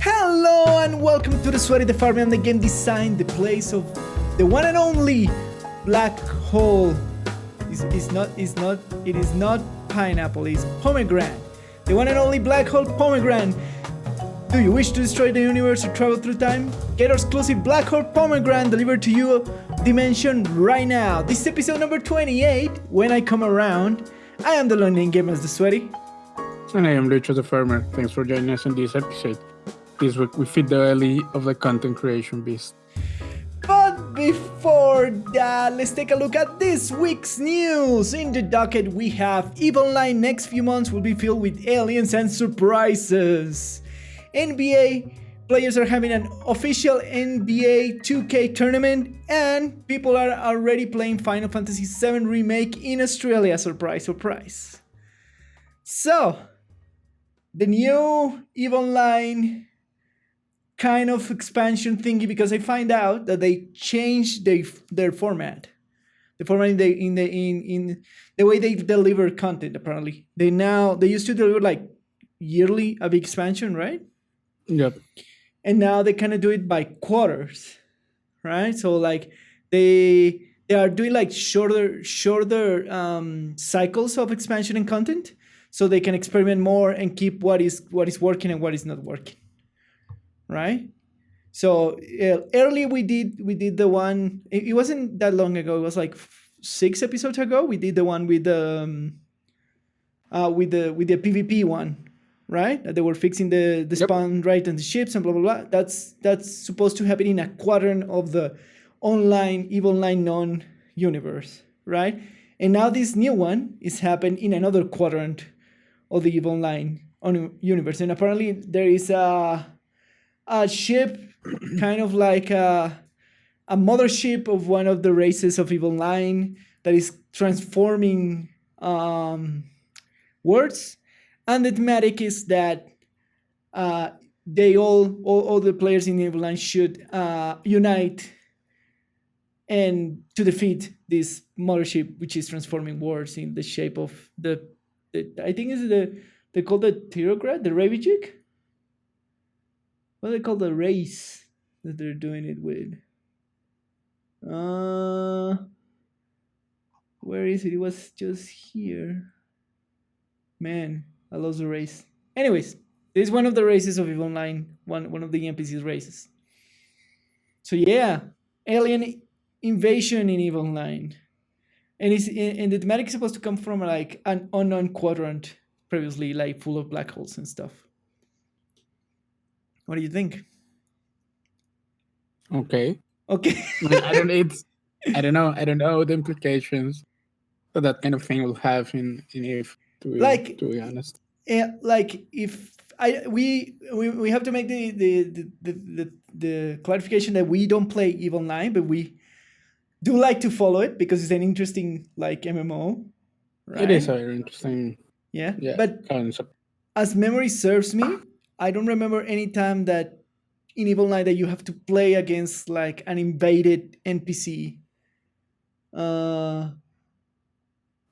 Hello and welcome to the Sweaty the Farmer and the Game Design, the place of the one and only black hole. It is not pineapple, it's pomegranate. The one and only black hole pomegranate. Do you wish to destroy the universe or travel through time? Get our exclusive black hole pomegranate delivered to your dimension right now. This is episode number 28. When I come around, I am the lonely gamer, the Sweaty. And I am Lucho the Farmer. Thanks for joining us in this episode. This week we feed the belly of the content creation beast. But before that, let's take a look at this week's news. In the docket, we have EVE Online next few months will be filled with aliens and surprises. NBA players are having an official NBA 2K tournament, and people are already playing Final Fantasy VII Remake in Australia. Surprise, surprise. So, the new EVE Online kind of expansion thingy, because I find out that they changed their format. The format in the way they deliver content. Apparently, they used to deliver like yearly a big expansion, right? Yep. And now they kind of do it by quarters, right? So like they are doing like shorter cycles of expansion and content, so they can experiment more and keep what is working and what is not working. Right, so earlier we did the one. It wasn't that long ago. It was like 6 episodes ago. We did the one with the PvP one, right? That they were fixing the spawn rate and the ships and blah blah blah. That's supposed to happen in a quadrant of the EVE Online non-universe, right? And now this new one is happening in another quadrant of the EVE Online universe, and apparently there is a ship, kind of like a mothership of one of the races of EVE Online that is transforming words, and the thematic is that they all the players in EVE Online should unite and to defeat this mothership, which is transforming words in the shape of the I think is they call the Pterograd, the Ravijik. What do they call the race that they're doing it with? Where is it? It was just here. Man, I lost the race. Anyways, this is one of the races of EVE Online, one of the NPC's races. So yeah, alien invasion in EVE Online. And the thematic is supposed to come from like an unknown quadrant previously, like full of black holes and stuff. What do you think? Okay. I don't know the implications that kind of thing will have in EVE. To be honest. Like if we have to make the clarification that we don't play EVE Online, but we do like to follow it because it's an interesting like MMO. Right? It is very interesting. Yeah. But concept. As memory serves me, I don't remember any time that in EVE Online that you have to play against like an invaded NPC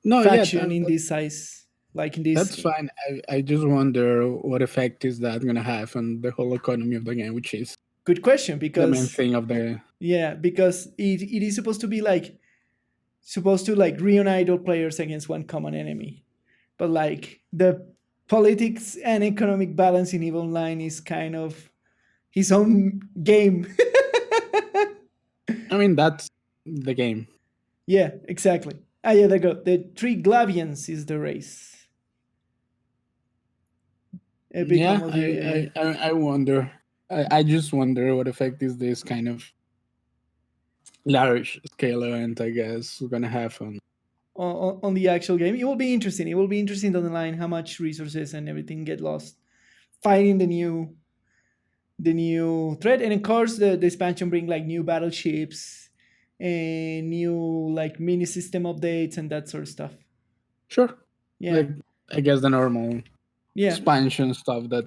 faction in this size. Like in this. That's fine. I just wonder what effect is that going to have on the whole economy of the game, which is good question, because the main thing of the because it is supposed to reunite all players against one common enemy, but like the politics and economic balance in EVE Online is kind of his own game. I mean, that's the game. Yeah, exactly. Yeah, there you go. The Triglavians is the race. I wonder. I just wonder what effect is this kind of large scale event, I guess, going to have on the actual game. It will be interesting. It will be interesting down the line how much resources and everything get lost fighting the new threat. And of course the expansion bring like new battleships and new like mini system updates and that sort of stuff. Sure. Yeah. Like, I guess the normal expansion stuff that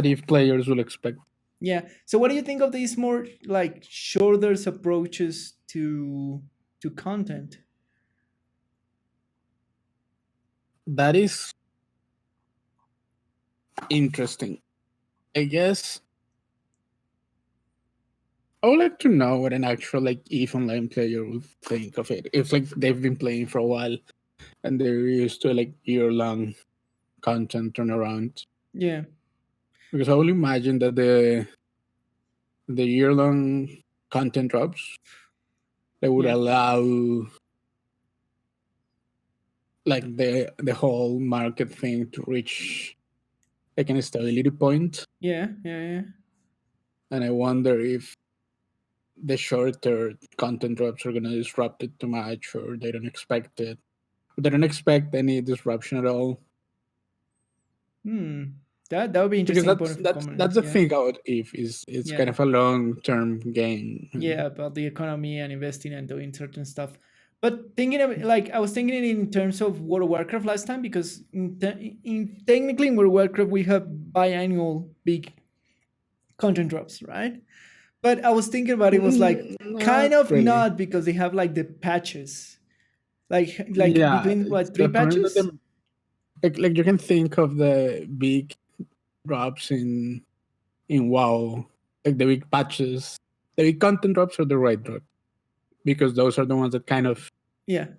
if players will expect. Yeah. So what do you think of these more like shorter approaches to content? That is interesting. I guess I would like to know what an actual like EVE Online player would think of it. If like they've been playing for a while and they're used to like year-long content turnaround. Yeah. Because I will imagine that the year-long content drops, they would allow like the whole market thing to reach like an stability point. Yeah. And I wonder if the shorter content drops are gonna disrupt it too much, or they don't expect it. They don't expect any disruption at all. That would be Because interesting point of that's the thing about if is it's kind of a long-term game. Yeah, about the economy and investing and doing certain stuff. But thinking of like I was thinking it in terms of World of Warcraft last time, because technically in World of Warcraft we have biannual big content drops, right? But I was thinking about it was like kind of really. not, because they have like the patches, like Yeah, between what, it's 3 the point that patches? like you can think of the big drops in WoW, like the big patches, the big content drops are the right drop, because those are the ones that kind of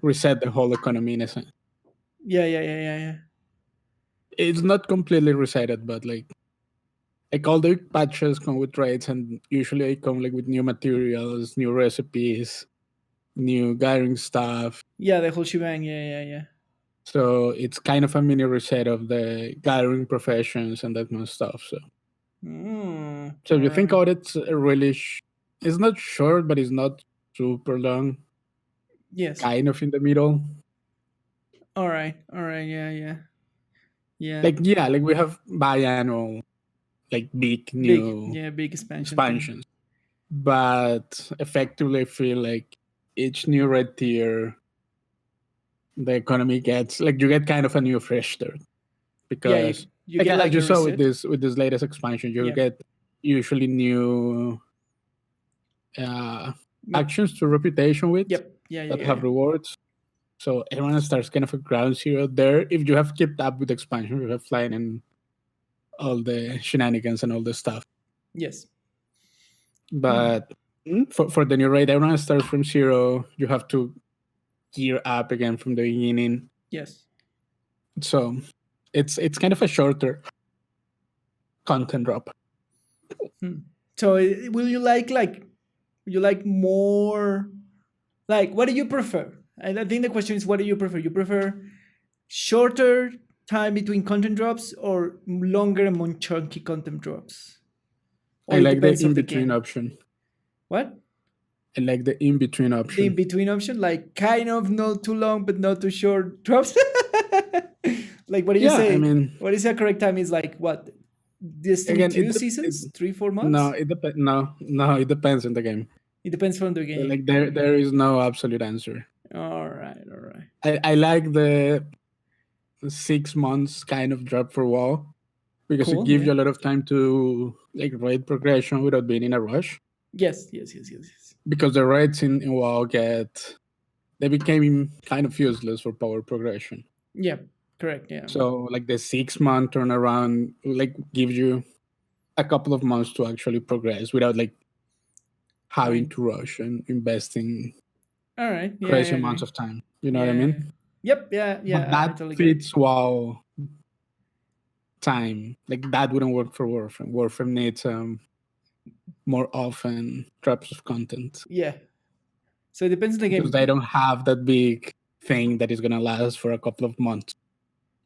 reset the whole economy in a sense. Yeah. It's not completely resetted, but like all the big patches come with raids, and usually they come like with new materials, new recipes, new gathering stuff. Yeah, the whole shebang. Yeah. So it's kind of a mini reset of the gathering professions and that kind of stuff. So if you think about it, it's really it's not short, but it's not super long. Yes. Kind of in the middle. All right. Yeah. Like we have biannual, like big new big expansions. But effectively I feel like each new red tier, the economy gets like you get kind of a new fresh start. Because you like get as you saw reset. with this latest expansion, you get usually new actions to reputation with that have rewards. So everyone starts kind of a ground zero there. If you have kept up with the expansion, you have flying and all the shenanigans and all the stuff. Yes. But for the new raid, everyone starts from zero. You have to gear up again from the beginning. Yes. So it's kind of a shorter content drop. So will you like more, like what do you prefer? I think the question is, what do you prefer? You prefer shorter time between content drops or longer and more chunky content drops? Or I like the in-between option. What? I like the in-between option. The in-between option, like kind of not too long but not too short drops. Like what do you say? I mean, what is the correct time? Is like what? Destiny 2 seasons? 3-4 months? No, it depends. No, it depends on the game. It depends from the game. Like there is no absolute answer. All right. I like the 6 months kind of drop for WoW, because it gives you a lot of time to like raid progression without being in a rush. Yes. Because the raids in WoW they became kind of useless for power progression. Yeah, correct. Yeah. So like the 6-month turnaround like gives you a couple of months to actually progress without like having to rush and investing crazy amounts of time. You know what I mean? Yep. Yeah. But that totally fits WoW time. Like that wouldn't work for Warframe. Warframe needs more often drops of content. Yeah. So it depends on the game. Because they don't have that big thing that is gonna last for a couple of months.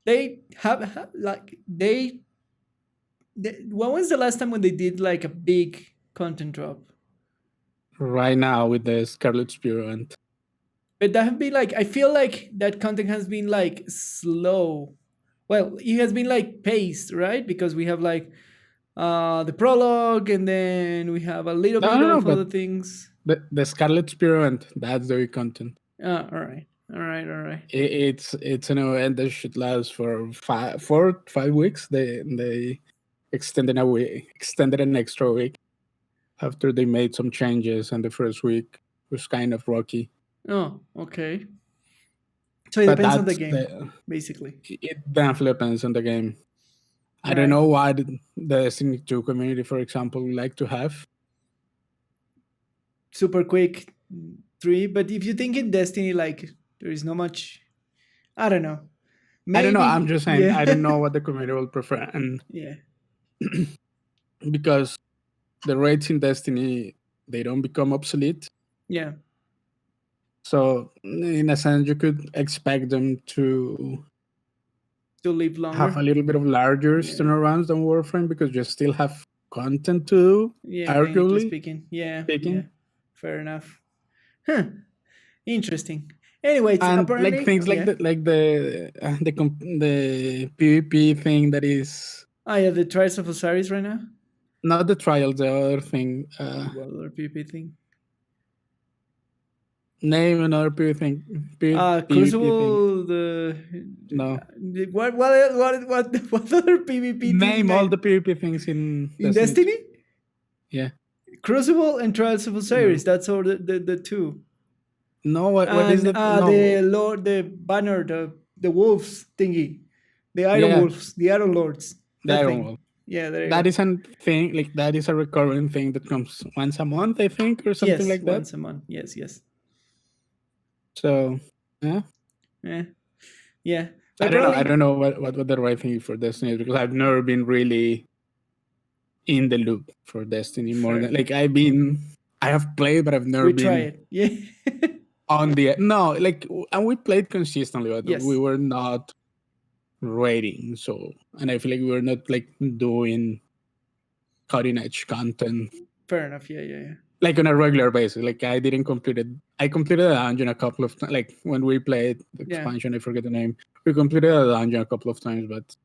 They have like when was the last time when they did like a big content drop? Right now with the Scarlet Spear. But that have been like, I feel like that content has been like slow. Well, it has been like paced, right? Because we have like the prologue, and then we have a little bit of other things. The Scarlet Spear, that's the big content. All right. It's an event that should last for 4-5 weeks. They extended an extra week after they made some changes, and the first week was kind of rocky. Oh, okay. So it depends on the game, basically. It definitely depends on the game. I don't know what the Destiny 2 community, for example, would like to have. Super quick 3, but if you think in Destiny, like there is no much, I don't know. I don't know. Maybe, I'm just saying, yeah. I don't know what the community will prefer. And Yeah. because the raids in Destiny, they don't become obsolete. Yeah. So in a sense, you could expect them to live longer. have a little bit of larger turnarounds than Warframe, because you still have content to do, Technically arguably speaking. Yeah. speaking. Yeah. Fair enough. Huh. Interesting. Anyway, And apparently, like things like the PvP thing that is the Trials of Osiris right now. not the trial, the other thing. What other PvP thing? Name another PvP thing. Crucible. The No. What other PvP thing? Name all the PvP things in Destiny. Yeah. Crucible and Trials of Osiris. No. That's all the two. No, what is it? No. The Lord, the banner, the wolves thingy, the Iron Wolves, the Iron Lords. The Iron Wolves. Yeah, that is a thing. Like that is a recurring thing that comes once a month, I think, or something like that. Once a month. Yes. So, yeah. Yeah. I don't know what the right thing for Destiny is, because I've never been really in the loop for Destiny more than like I have played, but I've never been. Try it. Yeah. And we played consistently, but we were not rating. So, and I feel like we were not like doing cutting edge content. Fair enough. Yeah. Like on a regular basis. Like I completed a dungeon a couple of times. Like when we played the expansion, I forget the name. We completed a dungeon a couple of times, but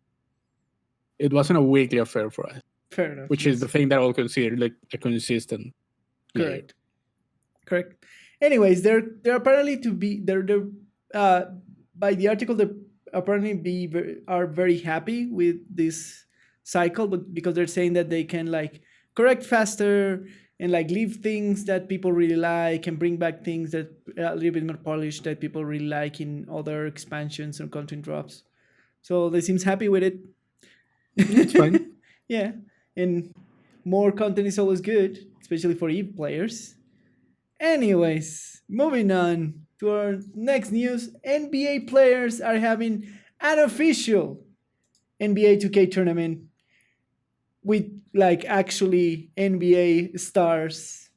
it wasn't a weekly affair for us. Fair enough. Which is the thing that I'll consider like a consistent. Correct. Anyways, they're apparently to be they're by the article they apparently are very happy with this cycle, but because they're saying that they can like correct faster and like leave things that people really like and bring back things that are a little bit more polished that people really like in other expansions or content drops. So they seems happy with it. It's fine. Yeah, and more content is always good, especially for EVE players. Anyways, moving on to our next news. NBA players are having an official NBA 2K tournament with like actually NBA stars.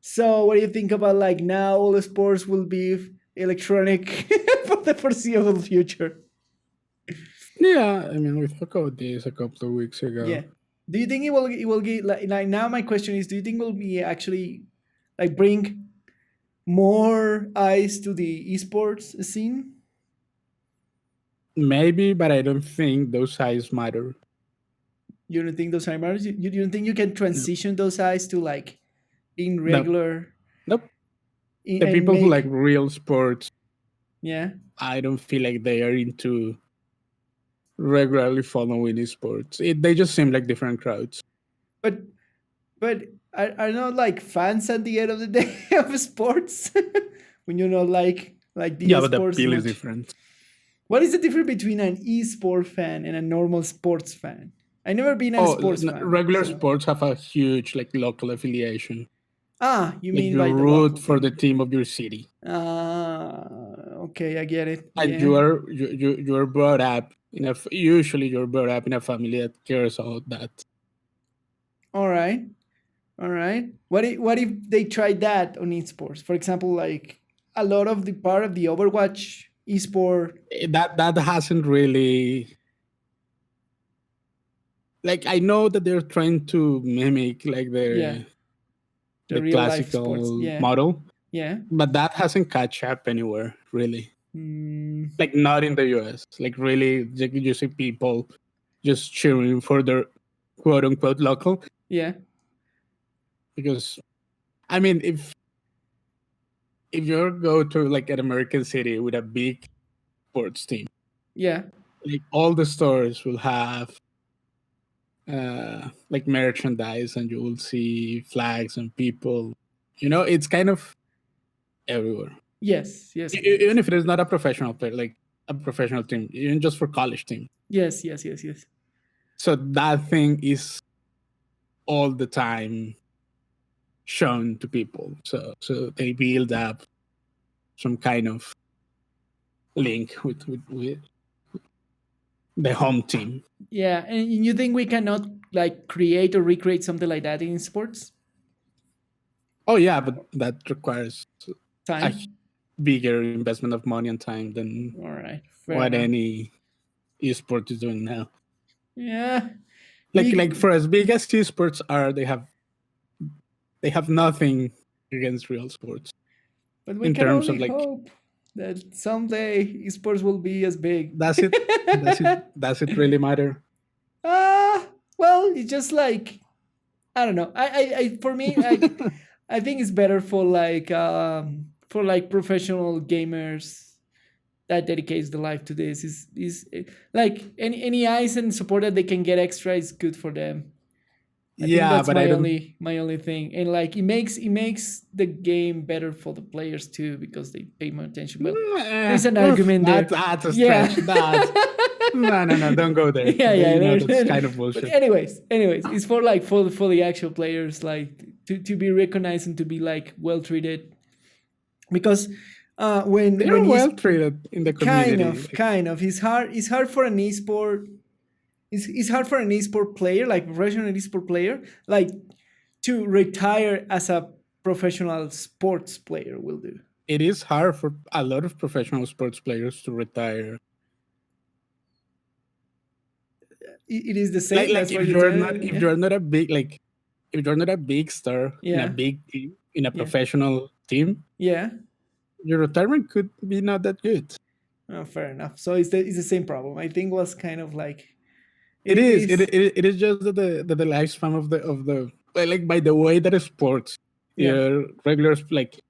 So what do you think about like now all the sports will be electronic for the foreseeable future? Yeah, I mean we talked about this a couple of weeks ago. Yeah. Do you think it will get like now my question is, do you think it will be actually like bring more eyes to the esports scene? Maybe, but I don't think those eyes matter. You don't think those eyes matter? You don't think you can transition those eyes to like being regular? Nope. The people who like real sports, I don't feel like they are into regularly following esports. They just seem like different crowds. But are not like fans at the end of the day of sports when you know like the but the appeal is different. What is the difference between an esport fan and a normal sports fan? I've never been a sports fan. Regular sports have a huge like local affiliation. You mean you root for the team of your city. Okay, I get it. And you are brought up usually you're brought up in a family that cares about that. All right. What if they tried that on esports? For example, like a lot of the part of the Overwatch esport. That hasn't really. Like I know that they're trying to mimic like the classical model. Yeah. But that hasn't catch up anywhere really. Like not in the US. Like really, you see people just cheering for their quote unquote local. Yeah. Because, I mean, if you go to like an American city with a big sports team, like all the stores will have like merchandise, and you will see flags and people. You know, it's kind of everywhere. Yes. Even if it is not a professional player, like a professional team, even just for college team. Yes. So that thing is all the time shown to people. So they build up some kind of link with the home team. Yeah, and you think we cannot like create or recreate something like that in sports? Oh yeah, but that requires a Time. bigger investment of money and time than All right, fair what enough. any esport is doing now. Yeah, Like for as big as esports are, they have nothing against real sports but we in can terms only of like, hope that someday esports will be as big. does it does it really matter? Well, it's just like I don't know. I for me, I think it's better for like professional gamers that dedicates the life to this. Is like any eyes and support that they can get extra is good for them. I think Yeah, that's but I don't. my only thing, and like it makes the game better for the players too because they pay more attention. Well, there's an argument there. That's a Yeah. stretch. No, don't go there. Yeah, yeah. That's kind of But bullshit. anyways, it's for like for the actual players, like to be recognized and to be like well treated, because when They're he's well treated in the community. kind of it's hard for an esport it's hard for an esport player, like professional esport player, like to retire as a professional sports player will do. It is hard for a lot of professional sports players to retire. It is the same. Like That's what you tell. if you're not a big if you're not a big star in a Yeah, big team, in a yeah, professional team, yeah. your retirement could be not that good. Oh, fair enough. So it's the same problem. I think was kind of like It it is. is. It is just that the lifespan of the like by the way that sports, Yeah, regular like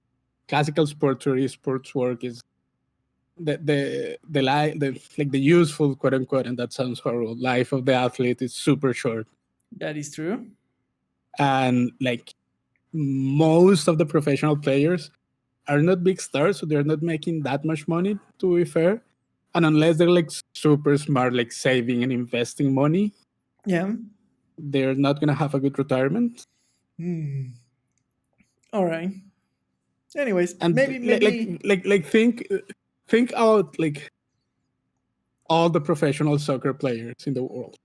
classical sports or esports work is the like the useful quote unquote, and that sounds horrible, life of the athlete is super short, that is true. and like most of the professional players are not big stars, so they're not making that much money, to be fair. And unless they're like super smart, like saving and investing money, Yeah. they're not gonna have a good retirement. Hmm. All right. Anyways, And maybe. think out like all the professional soccer players in the world.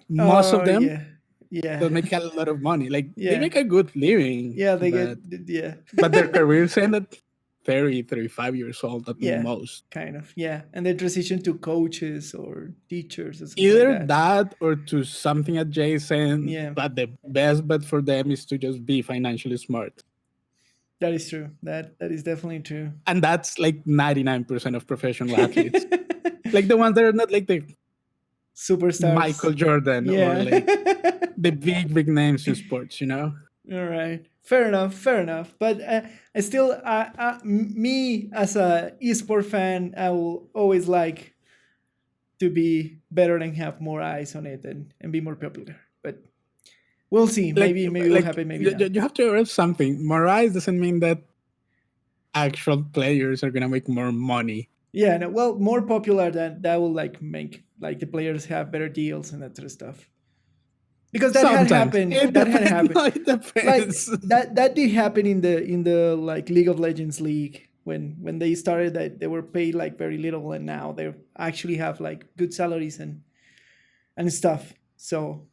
Most of Oh them yeah, yeah, don't make a lot of money. Like they yeah, make a good living, yeah. They get but yeah, their careers end at 30, 35 years old at yeah, most. kind of yeah, and then transition to coaches or teachers or something like Either that. that or to something adjacent, Yeah, but the best bet for them is to just be financially smart. that is true. That is definitely true. And that's like 99% of professional athletes. Like the ones that are not like the Superstars. Michael Jordan or Yeah. like the big names in sports, All right. Fair enough. Fair enough. But I still, me as a esport fan, I will always like to be better and have more eyes on it and be more popular. But we'll see. Maybe it'll happen. Maybe not. you have to realize something. More eyes doesn't mean that actual players are gonna make more money. Yeah. No, well, more popular than that will like make like the players have better deals and that sort of stuff. Because that had Sometimes happened. it That had depends. happened. No, it Like depends. that did happen in the like League of Legends league when they started that they were paid like very little and now they actually have like good salaries and stuff. So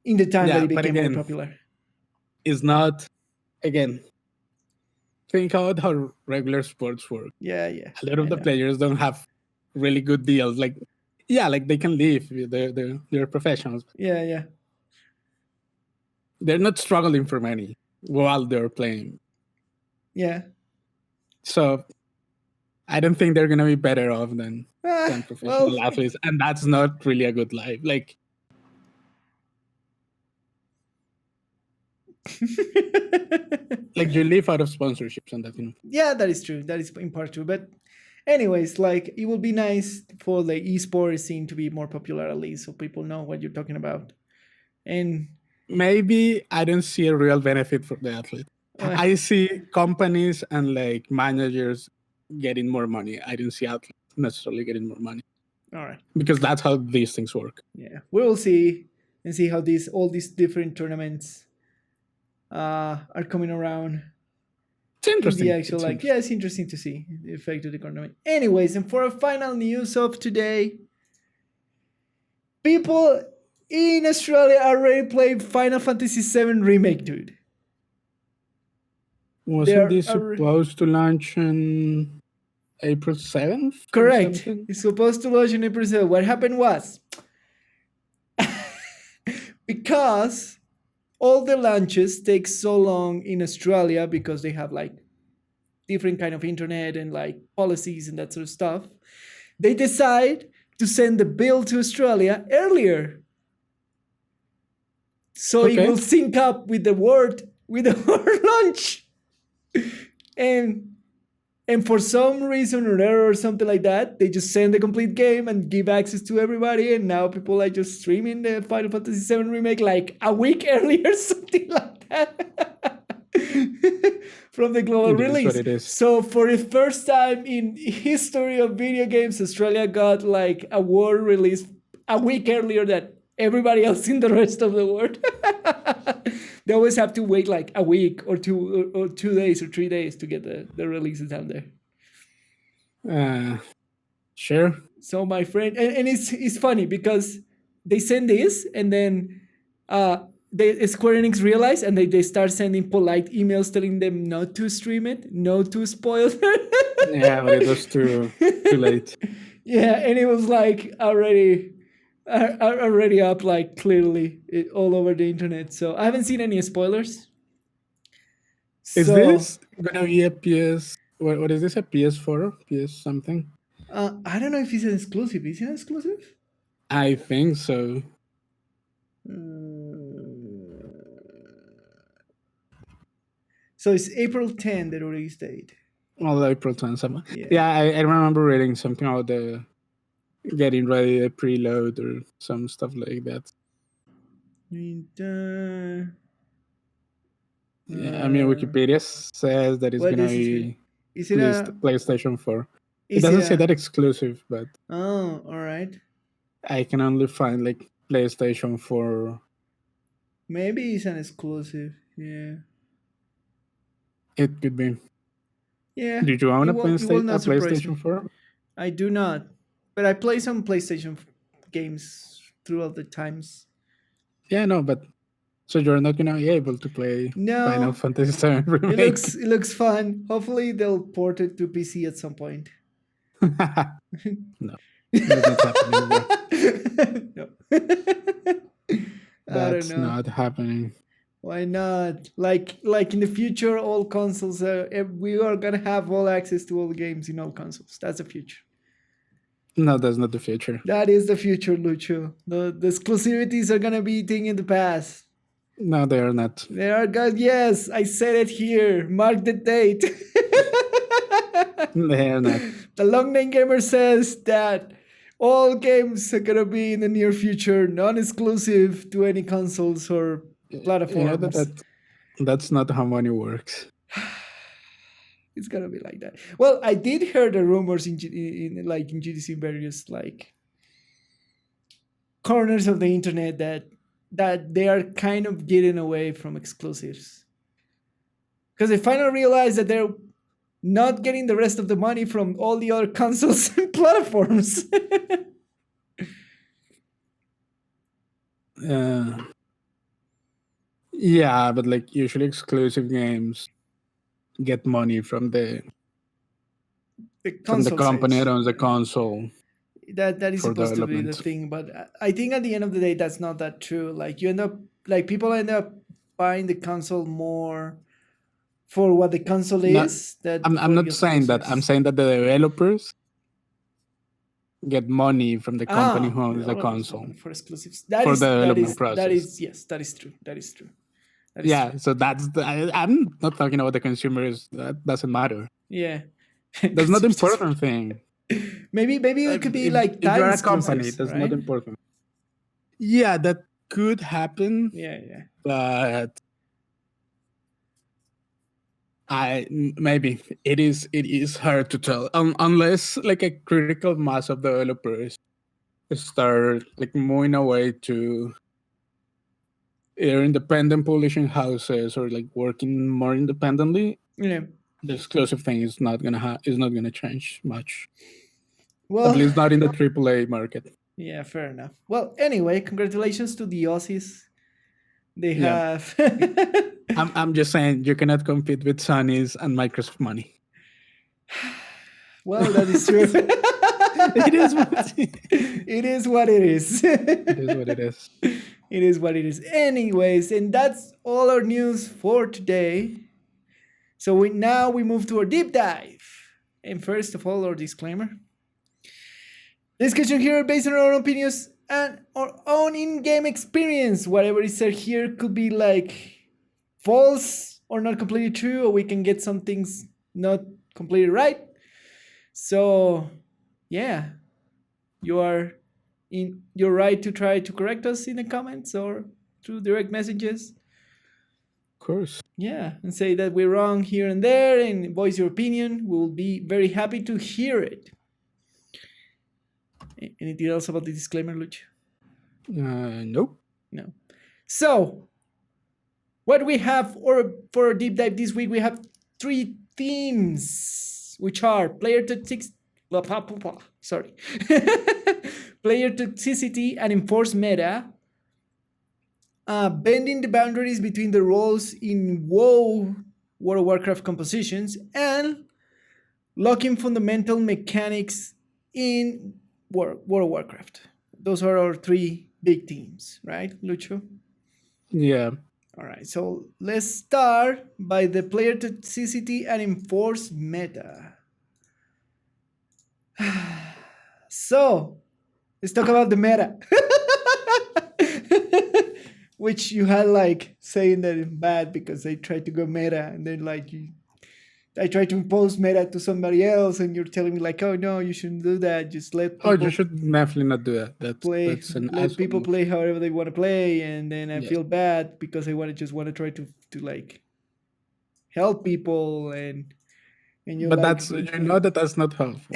in the time that Yeah, it but became more again, popular. it's not. Again, think about how regular sports work. Yeah, yeah. A lot of I the know. players don't have really good deals. Like, yeah, like they can live. They're professionals. Yeah, yeah. They're not struggling for money while they're playing. Yeah. So I don't think they're gonna be better off than professional Well, athletes, and that's not really a good life. Like you live out of sponsorships and that. yeah, that is true. That is in part true. But anyways, like it would be nice for the esports scene to be more popular at least so people know what you're talking about. And Maybe I don't see a real benefit for the athlete. I see companies and like managers getting more money. I don't see athletes necessarily getting more money. All right. because that's how these things work. Yeah, we will see and see how all these different tournaments are coming around It's in the interesting. actual It's like. interesting. Yeah, it's interesting to see the effect of the tournament. Anyways, and for our final news of today, people in Australia already played Final Fantasy VII Remake, dude. Wasn't this supposed to launch on April 7th? Correct. It's supposed to launch on April 7th. What happened was because all the launches take so long in Australia because they have like different kind of internet and like policies and that sort of stuff. They decide to send the bill to Australia earlier, so it will sync up with the word launch. And for some reason or error or something like that, they just send the complete game and give access to everybody. And now people are just streaming the Final Fantasy VII Remake like a week earlier, something like that, from the global release. So for the first time in history of video games, Australia got like a world release a week earlier than everybody else in the rest of the world. They always have to wait like a week or 2 days or 3 days to get the releases down there. Sure. So my friend, and it's funny because they send this and then Square Enix realize and they start sending polite emails telling them not to stream it, not to spoil it. Yeah, but it was too late. Yeah, and it was like already up like clearly all over the internet. So I haven't seen any spoilers. Is this gonna be a PS? What is this, a PS4? PS something? I don't know if it's an exclusive. Is it an exclusive? I think so. So it's April 10th, the release date. Well, April 10th. Yeah, I remember reading something about the getting ready to preload or some stuff like that. Yeah, I mean, Wikipedia says that it's gonna be PlayStation 4. It doesn't say that exclusive, but all right. I can only find like PlayStation 4. Maybe it's an exclusive. Yeah, it could be. Yeah. Did you own a PlayStation 4? I do not, but I play some PlayStation games throughout the times. Yeah, no, but so you're not gonna be able to play Final Fantasy VII Remake. It looks fun. Hopefully they'll port it to PC at some point. No, that's not happening. No. That's not happening. Why not? Like in the future, all consoles we are gonna have all access to all the games in all consoles. That's the future. No, that's not the future. That is the future, Lucho. The exclusivities are gonna be a thing in the past. No, they are not. They are good. Yes, I said it here. Mark the date. They are not. The Long Name Gamer says that all games are gonna be in the near future, non-exclusive to any consoles or platforms. That's not how money works. It's gonna be like that. Well, I did hear the rumors in GDC various like corners of the internet that they are kind of getting away from exclusives because they finally realized that they're not getting the rest of the money from all the other consoles and platforms. Yeah, but like usually exclusive games get money from the company that owns the console. That is supposed to be the thing, but I think at the end of the day that's not that true. Like you end up people end up buying the console more for what the console is. I'm not saying that. I'm saying that the developers get money from the company who owns the console for exclusives. The development process. That is true. Yeah, so I'm not talking about the consumers. That doesn't matter. Yeah, that's not the important thing. Maybe it could be like if you're a company, that's not important. Yeah, that could happen. Yeah. But maybe it is hard to tell unless like a critical mass of developers start like moving away to either independent publishing houses or like working more independently, Yeah. the exclusive thing is not gonna change much. At Well, least not in the AAA market. yeah, fair enough. Well, anyway, congratulations to the Aussies. They Yeah. have. I'm just saying you cannot compete with Sony's and Microsoft money. Well, that is true. It is what It is what it is. it is. What it is. It is what it is. Anyways, and that's all our news for today. So now we move to our deep dive. And first of all, our disclaimer. This question here based on our own opinions and our own in-game experience. Whatever is said here could be like false or not completely true, or we can get some things not completely right. So, yeah, you're right to try to correct us in the comments or through direct messages. Of course. Yeah, and say that we're wrong here and there and voice your opinion. We'll be very happy to hear it. Anything else about the disclaimer, Lucho? Nope. No. So, what we have for a deep dive this week, we have 3 themes, which are player toxicity, player toxicity and enforced meta, bending the boundaries between the roles in WoW, World of Warcraft compositions, and locking fundamental mechanics in World of Warcraft. Those are our 3 big themes, right, Lucho? Yeah. All right, so let's start by the player toxicity and enforced meta. So, let's talk about the meta. Which you had like saying that it's bad because they tried to go meta and then like I tried to impose meta to somebody else and you're telling me like, oh no, you shouldn't do that. Just let people you should definitely not do that. That's an let people move. play however they want to play, and then I Yeah. feel bad because I want to try to like help people and you But like, that's not helpful.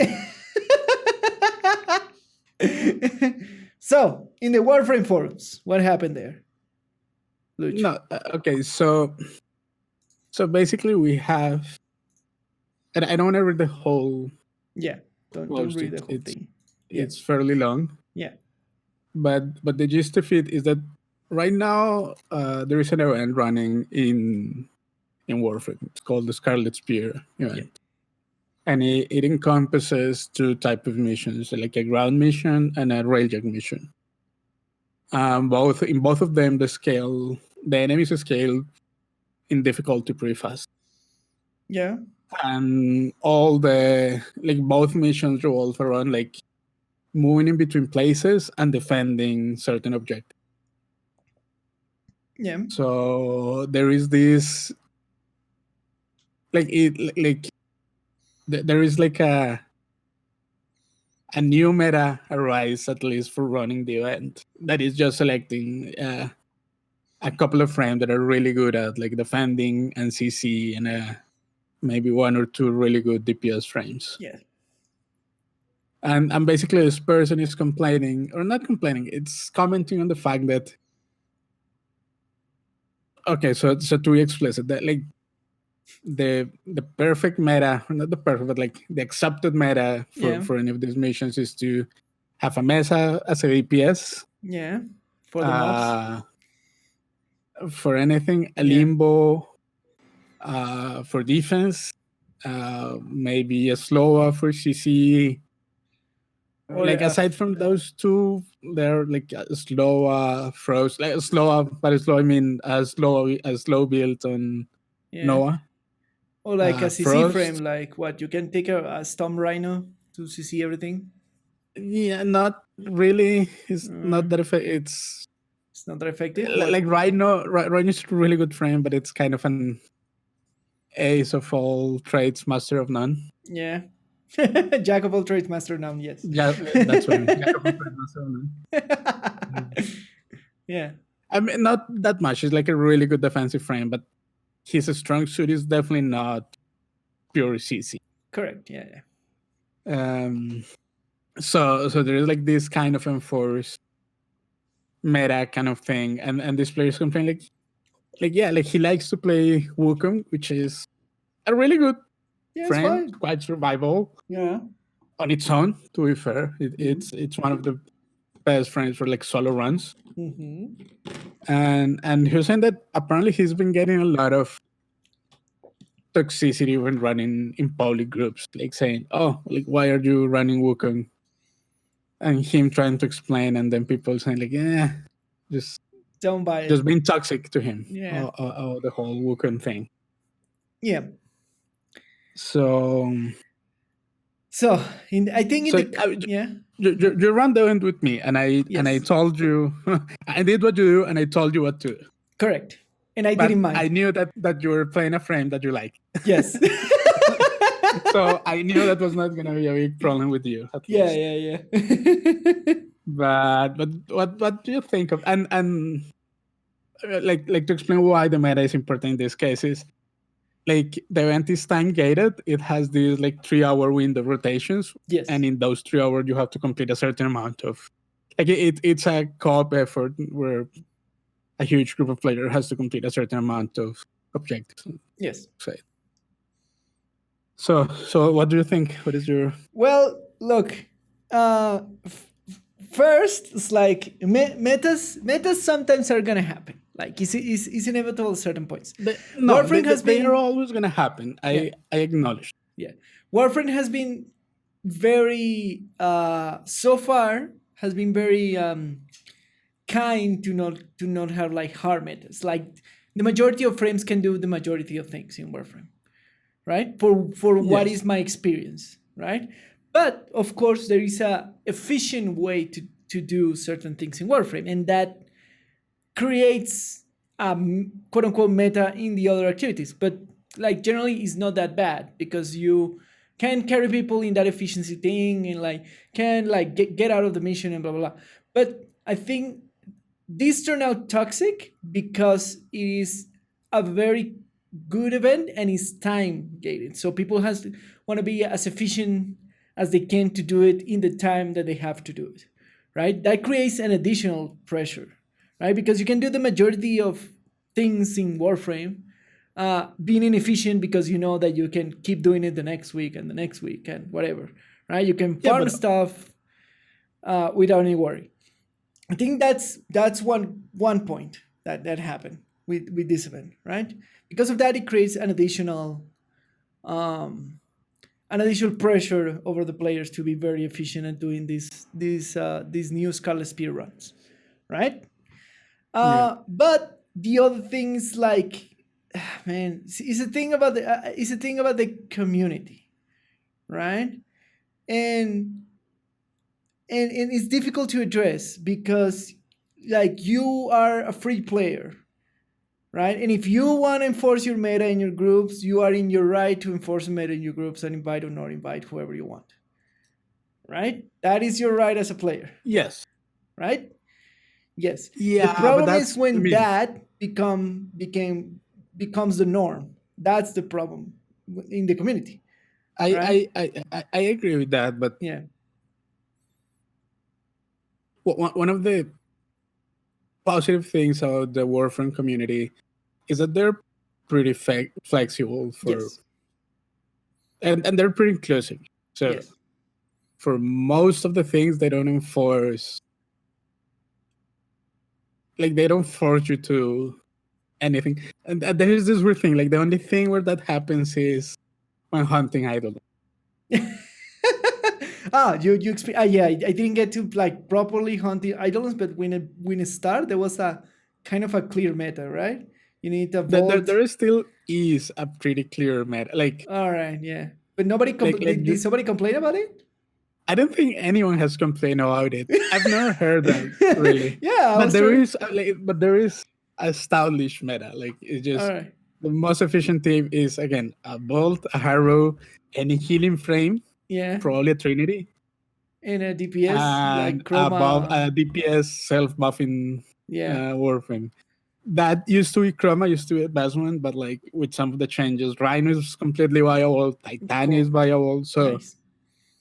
So in the Warframe forums, what happened there? Lucho? No, okay. So basically, we have, and I don't want to read the whole. Yeah, don't read the whole thing. It's fairly long. Yeah. But the gist of it is that right now there is an event running in Warframe. It's called the Scarlet Spear event. And it encompasses 2 types of missions, like a ground mission and a railjack mission. In both of them, the enemies scale in difficulty pretty fast. Yeah. And all both missions revolve around like moving in between places and defending certain objectives. Yeah. So there is this there is like a new meta arise, at least for running the event, that is just selecting a couple of frames that are really good at like defending and CC and maybe 1 or 2 really good DPS frames. Yeah. And basically this person is complaining, or not complaining, it's commenting on the fact that, okay, so to be explicit, that like the perfect meta, or not the perfect, but like the accepted meta for any of these missions is to have a mesa as a DPS. Yeah. For the mobs. For anything, a limbo for defense, maybe a slowa for CC. Or like aside from those 2, they're like a slowa froze, like a slowa, by slow I mean a slow build on Noah. Or like a CC frame, like what you can take a Storm Rhino to CC everything. Yeah, not really. It's not that effective. It's not that effective. Like Rhino is a really good frame, but it's kind of an ace of all trades, master of none. Yeah. Jack of all trades, master of none, yes. Yeah, that's what I mean. Jack of all trades, master of none. Yeah. I mean, not that much. It's like a really good defensive frame, but his strong suit is definitely not pure CC. Correct, yeah. So there is like this kind of enforced meta kind of thing, and these players complain like he likes to play Wukong, which is a really good Yeah, it's frame, fine. quite survival Yeah. on its own. To be fair, it's one of the best frames for like solo runs. Mm-hmm. And he was saying that apparently he's been getting a lot of toxicity when running in public groups, like saying, "Oh, like why are you running Wukong?" And him trying to explain, and then people saying like, "Yeah, just Don't buy it. just being toxic to him." Yeah. The whole Wukong thing. Yeah. So I think in the yeah. you ran the end with me, and I told you I did what you do, and I told you what to do. Correct. And I But didn't mind. I knew that you were playing a frame that you like. Yes. So I knew that was not going to be a big problem with you. At Yeah, least. yeah. But what do you think of and like to explain why the meta is important in this case is like the event is time gated. It has these like 3-hour window rotations. Yes. And in those 3 hours you have to complete a certain amount of like it's a co-op effort where a huge group of players has to complete a certain amount of objectives. Yes. So what do you think? What is your Well, look, first it's like metas sometimes are gonna happen. Like it's inevitable at certain points. They are always gonna happen. I acknowledge. Yeah. Warframe has been very so far has been very kind to not have like hard metas. Like the majority of frames can do the majority of things in Warframe. Right? For what is my experience, right? But of course there is a efficient way to do certain things in Warframe, and that creates a quote unquote meta in the other activities. But like generally it's not that bad because you can carry people in that efficiency thing and like can like get out of the mission and blah blah blah. But I think this turned out toxic because it is a very good event and it's time gated. So people want to be as efficient as they can to do it in the time that they have to do it, right? That creates an additional pressure, right? Because you can do the majority of things in Warframe being inefficient because you know that you can keep doing it the next week and the next week and whatever, right? You can farm stuff without any worry. I think that's one point that happened with this event, right? Because of that, it creates an additional pressure over the players to be very efficient at doing these new Scarlet Spear runs, right? But the other things like, man, it's a thing about the community, right? And it's difficult to address because like you are a free player, right? And if you want to enforce your meta in your groups, you are in your right to enforce a meta in your groups and invite or not invite whoever you want, right? That is your right as a player. Yes. Right? Yes. Yeah. The problem is when that becomes the norm. That's the problem in the community. I agree with that, but yeah. One of the positive things about the Warframe community is that they're pretty flexible and they're pretty inclusive. So for most of the things, they don't enforce, like they don't force you to anything. And there is this weird thing, like the only thing where that happens is when hunting idols. I didn't get to like properly hunt the idols, but when it started, there was a kind of a clear meta, right? You need to vote. There still is a pretty clear meta. Like, all right, yeah, but nobody did somebody complain about it? I don't think anyone has complained about it. I've never heard that really. Yeah, but there is a established meta. Like it's just the most efficient team is again a bolt, a harrow, any healing frame. Yeah, probably a Trinity. And a DPS and like Chroma. Above a DPS self-buffing Warframe. That used to be Chroma, used to be the best one, but like with some of the changes, Rhino is completely viable, Titan is viable. So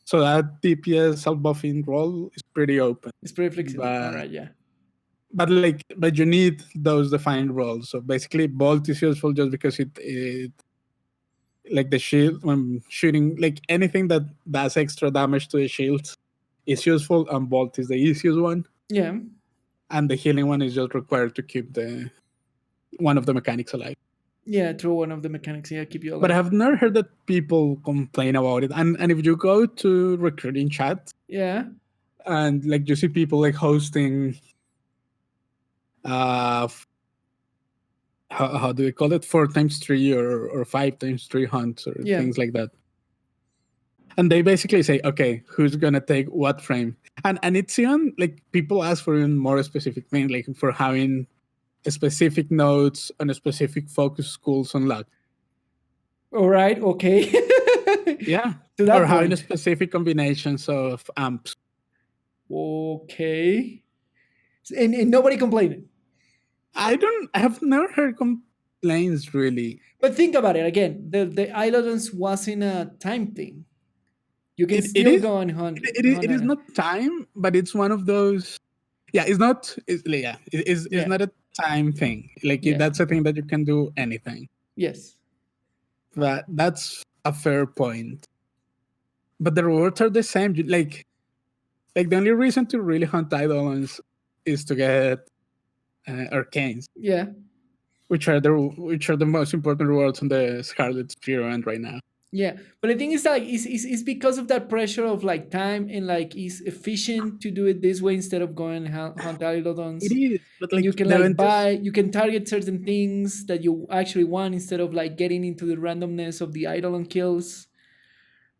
So that DPS self-buffing role is pretty open. It's pretty flexible. All right, yeah. But you need those defined roles. So basically, bolt is useful just because it like the shield when shooting, like anything that does extra damage to the shield is useful, and bolt is the easiest one. Yeah. And the healing one is just required to keep one of the mechanics alive. Yeah, through one of the mechanics, yeah, keep you alive. But I have never heard that people complain about it. And if you go to recruiting chat, yeah, and like you see people like hosting how do we call it, 4x3 or 5x3 hunts or things like that, and they basically say, okay, who's gonna take what frame, and it's even like people ask for even more specific things, like for having specific nodes on a specific focus schools unlocked. All right, okay. Yeah, to that or point. having a specific combinations of amps. Okay. And nobody complained. I have never heard complaints really. But think about it again. The Islands wasn't a time thing. You can still go and hunt. It is not time, but it's one of those. Yeah, it's not. It's not a time thing. Like that's a thing that you can do anything. Yes. But that's a fair point. But the rewards are the same. Like the only reason to really hunt Eidolons is to get arcanes. Yeah. Which are the most important rewards on the Scarlet Sphere end right now. Yeah, but I think it's like it's because of that pressure of like time, and like it's efficient to do it this way instead of going hunt Eidolons. It is, but like you can like buy, you can target certain things that you actually want instead of like getting into the randomness of the Eidolon kills,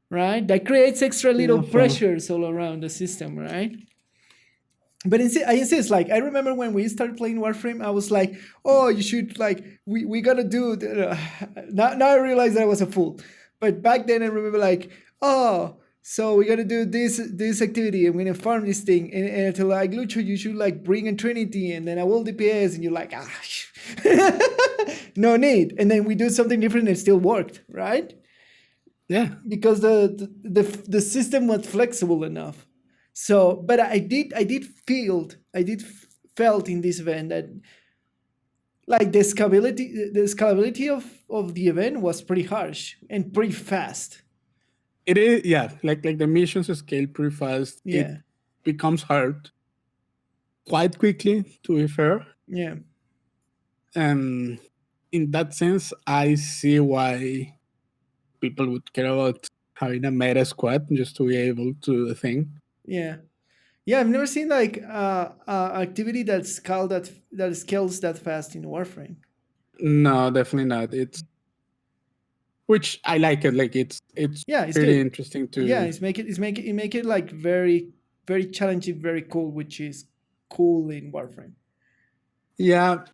right? That creates extra little pressures all around the system, right? But I insist, like, I remember when we started playing Warframe, I was like, oh, you should, like, we gotta do, now I realize that I was a fool. But back then I remember like, oh, so we gotta do this activity, and we're gonna farm this thing. And until like, Lucho, you should like bring a Trinity, and then I will DPS, and you're like, no need. And then we do something different and it still worked, right? Yeah. Because the system was flexible enough. So, but I did felt in this event that like the scalability of the event was pretty harsh and pretty fast. It is, yeah. Like the missions scale pretty fast. Yeah. It becomes hard quite quickly, to be fair. Yeah. And in that sense, I see why people would care about having a meta squad just to be able to do the thing. Yeah. Yeah, I've never seen like activity that scales that fast in Warframe. No, definitely not. Which I like it. Like it's really good. Interesting to. Yeah, it's make it like very, very challenging, very cool, which is cool in Warframe. Yeah.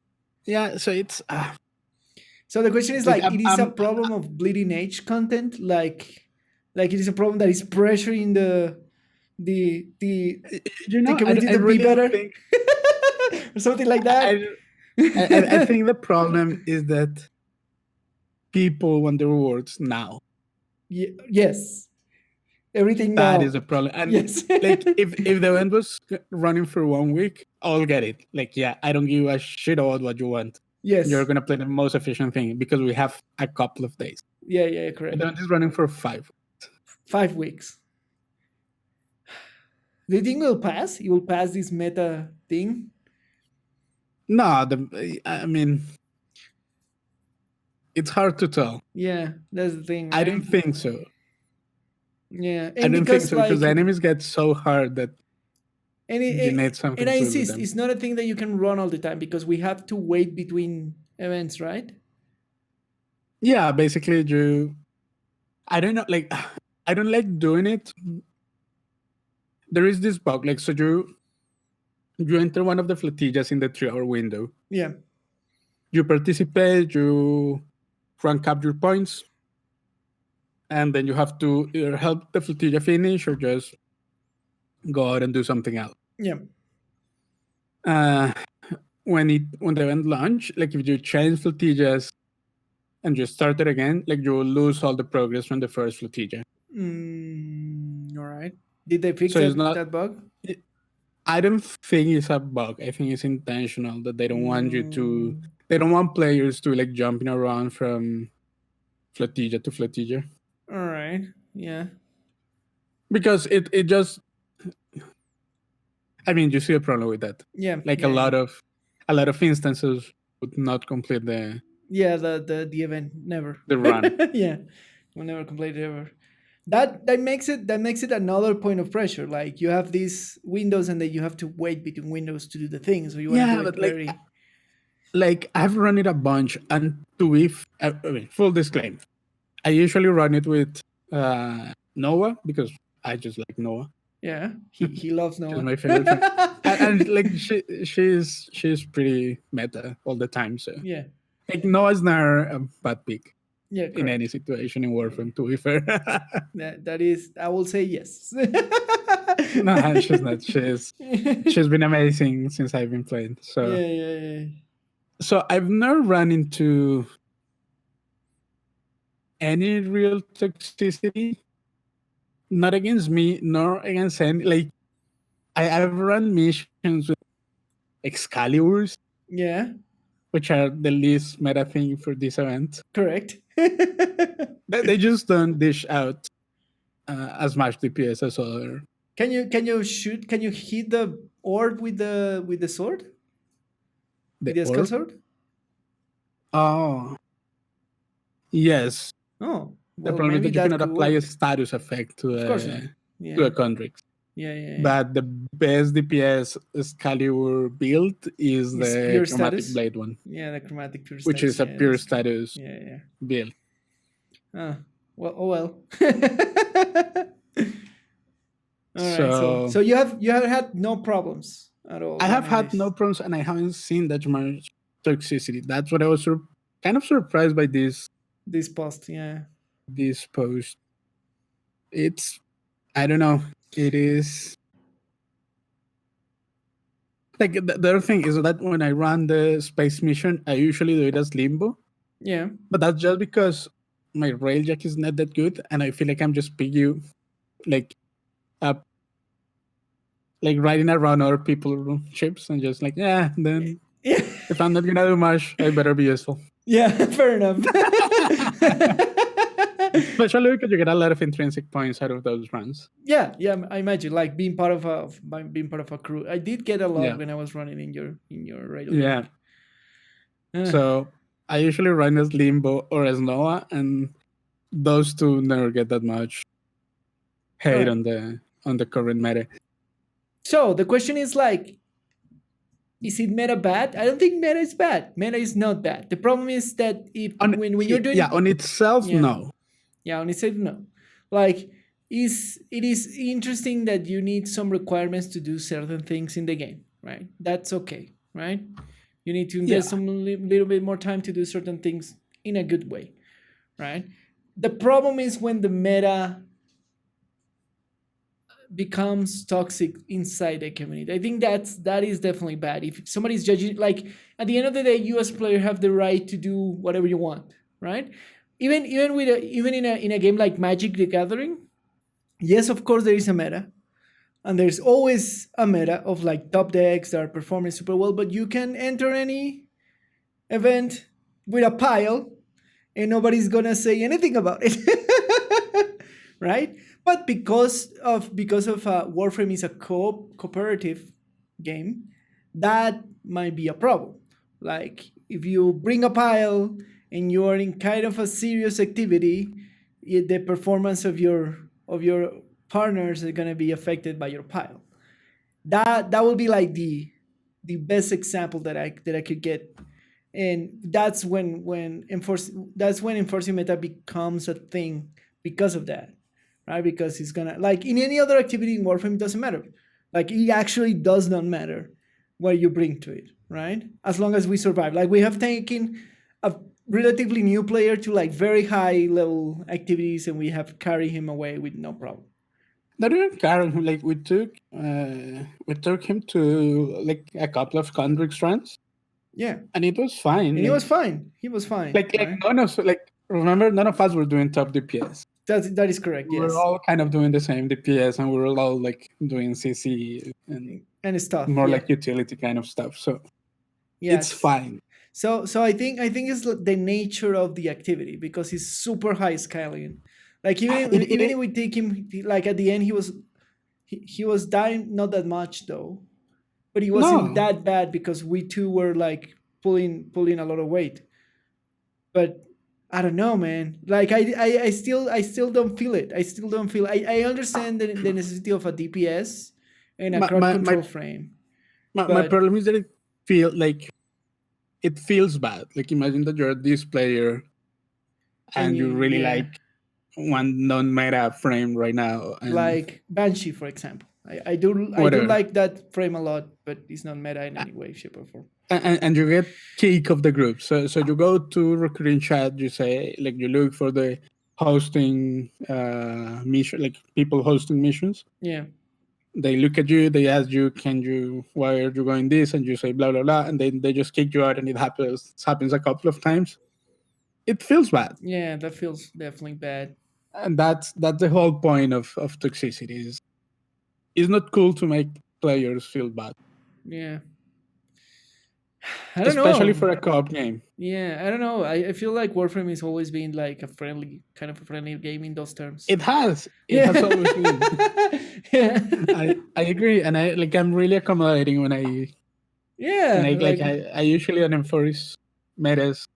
So it's. So the question is like, it is a problem of bleeding edge content, like it is a problem that is pressuring the community to be better, or something like that. I think the problem is that people want the rewards now. Yes, everything that now. is a problem. And yes. Like if the event was running for 1 week, I'll get it. Like, yeah, I don't give a shit about what you want. Yes, you're gonna play the most efficient thing because we have a couple of days. Yeah, correct. The event is running for 5 weeks. Do you think it will pass? It will pass this meta thing? No, I mean, it's hard to tell. Yeah, that's the thing. Right? I don't think so. Yeah, and I don't think so, like, because the enemies get so hard that you need something. And I insist, it's not a thing that you can run all the time because we have to wait between events, right? Yeah, basically, I don't know, like, I don't like doing it. There is this bug, like, so you enter one of the flotillas in the 3-hour window. Yeah. You participate, you rank up your points, and then you have to either help the flotilla finish or just go out and do something else. Yeah. When the event launch, like if you change flotillas and you start it again, like you will lose all the progress from the first flotilla. All Did they fix So it's not. that bug? I don't think it's a bug. I think it's intentional that they don't want you to. They don't want players to like jumping around from flotilla to flotilla. All right. Yeah. Because it just. I mean, you see a problem with that. Yeah. Like yeah, a lot of instances would not complete the the event never. the run. Yeah. Will never complete it ever. That makes it another point of pressure. Like you have these windows and then you have to wait between windows to do the thing. So you want to do it but very like I've run it a bunch, and I mean, full disclaimer, I usually run it with Noah because I just like Noah. yeah. He loves Noah. She's my favorite friend. and like she's pretty meta all the time. So Yeah. like Noah's never a bad pick Yeah. in Correct. any situation in Warframe. To be fair, That is, I will say yes. no, she's not. She's been amazing since I've been playing. So yeah. so I've never run into any real toxicity, not against me nor against any. Like I've run missions with Excaliburs, Yeah. which are the least meta thing for this event. Correct. They just don't dish out as much DPS as other. Can you shoot? Can you hit the orb with the sword? With the skull orb? sword? Oh, yes. Oh, The well, problem is maybe that you that cannot could apply a work. status effect to Of course not. to a Yeah. Contrix. Yeah. But the best DPS Excalibur build is It's the pure Chromatic status? Blade one, Yeah, the chromatic pure which status. is a Yeah, pure that's true. status Yeah. build. Well, oh well. All right. So So you have had no problems at all. I have running had this. no problems, and I haven't seen that much toxicity. That's what I was kind of surprised by this post. Yeah. post. It's, I don't know. It is like the other thing is that when I run the space mission, I usually do it as limbo, Yeah. but that's just because my railjack is not that good, and I feel like I'm just piggy, like up, like riding around other people's ships, and just like then Yeah. if I'm not gonna do much, I better be useful. Yeah. Fair enough. Especially because you get a lot of intrinsic points out of those runs. Yeah. I imagine like being part of a crew. I did get a lot Yeah. when I was running in your radio. Yeah. So I usually run as Limbo or as Noah, and those two never get that much hate Right. on the current meta. So the question is like, is it meta bad? I don't think meta is bad. Meta is not bad. The problem is that when you're doing on itself, no. Yeah, on itself, no. Like, it is interesting that you need some requirements to do certain things in the game, right? That's okay, right? You need to invest some little bit more time to do certain things in a good way, right? The problem is when the meta becomes toxic inside the community. I think that is definitely bad. If somebody's judging, like at the end of the day, you as a player have the right to do whatever you want, right? Even in a game like Magic the Gathering, yes, of course there is a meta, and there's always a meta of like top decks that are performing super well. But you can enter any event with a pile, and nobody's gonna say anything about it, right? But because of Warframe is a cooperative game, that might be a problem. Like if you bring a pile and you are in kind of a serious activity, the performance of your partners is gonna be affected by your pile. That will be like the best example that I could get, and that's when enforcing meta becomes a thing because of that. Right? Because it's gonna, like in any other activity in Warframe, it doesn't matter. Like it actually does not matter what you bring to it, right? As long as we survive. Like we have taken a relatively new player to like very high level activities, and we have carried him away with no problem. Not even carrying him. Like we took him to like a couple of Contrix runs. Yeah, and it was fine. And he was fine. He was fine. Like right? none of remember, none of us were doing top DPS. That is correct. We're Yes, all kind of doing the same DPS, and we're all like doing CC and and stuff. more Yeah. like utility kind of stuff. So it's Yes. fine. So I think it's the nature of the activity because he's super high scaling. Like even if we take him like at the end he was dying not that much though, but he wasn't No, that bad because we too were like pulling a lot of weight. But I don't know, man. Like I still don't feel it. I still don't feel. I understand the necessity of a DPS and a my crowd my my, control frame, my but problem is that it feels bad. Like imagine that you're this player and and you really yeah, like one non-meta frame right now and like Banshee, for example. I do whatever. like that frame a lot, but it's not meta in any way, shape, or form. And you get kick of the group. So you go to recruiting chat, you say like you look for the hosting mission, like people hosting missions. Yeah, They look at you, they ask you, can you, why are you going this? And you say blah blah blah, and then they just kick you out, and it happens a couple of times. It feels bad. yeah, that feels definitely bad. And that's the whole point of toxicity is it's not cool to make players feel bad, Yeah, I don't especially know. for a co-op game. Yeah, I don't know. I feel like Warframe has always been like a friendly, kind of a friendly game in those terms. It has Yeah. always been. Yeah. I agree, and I'm really accommodating when Yeah, like I usually enforce metas.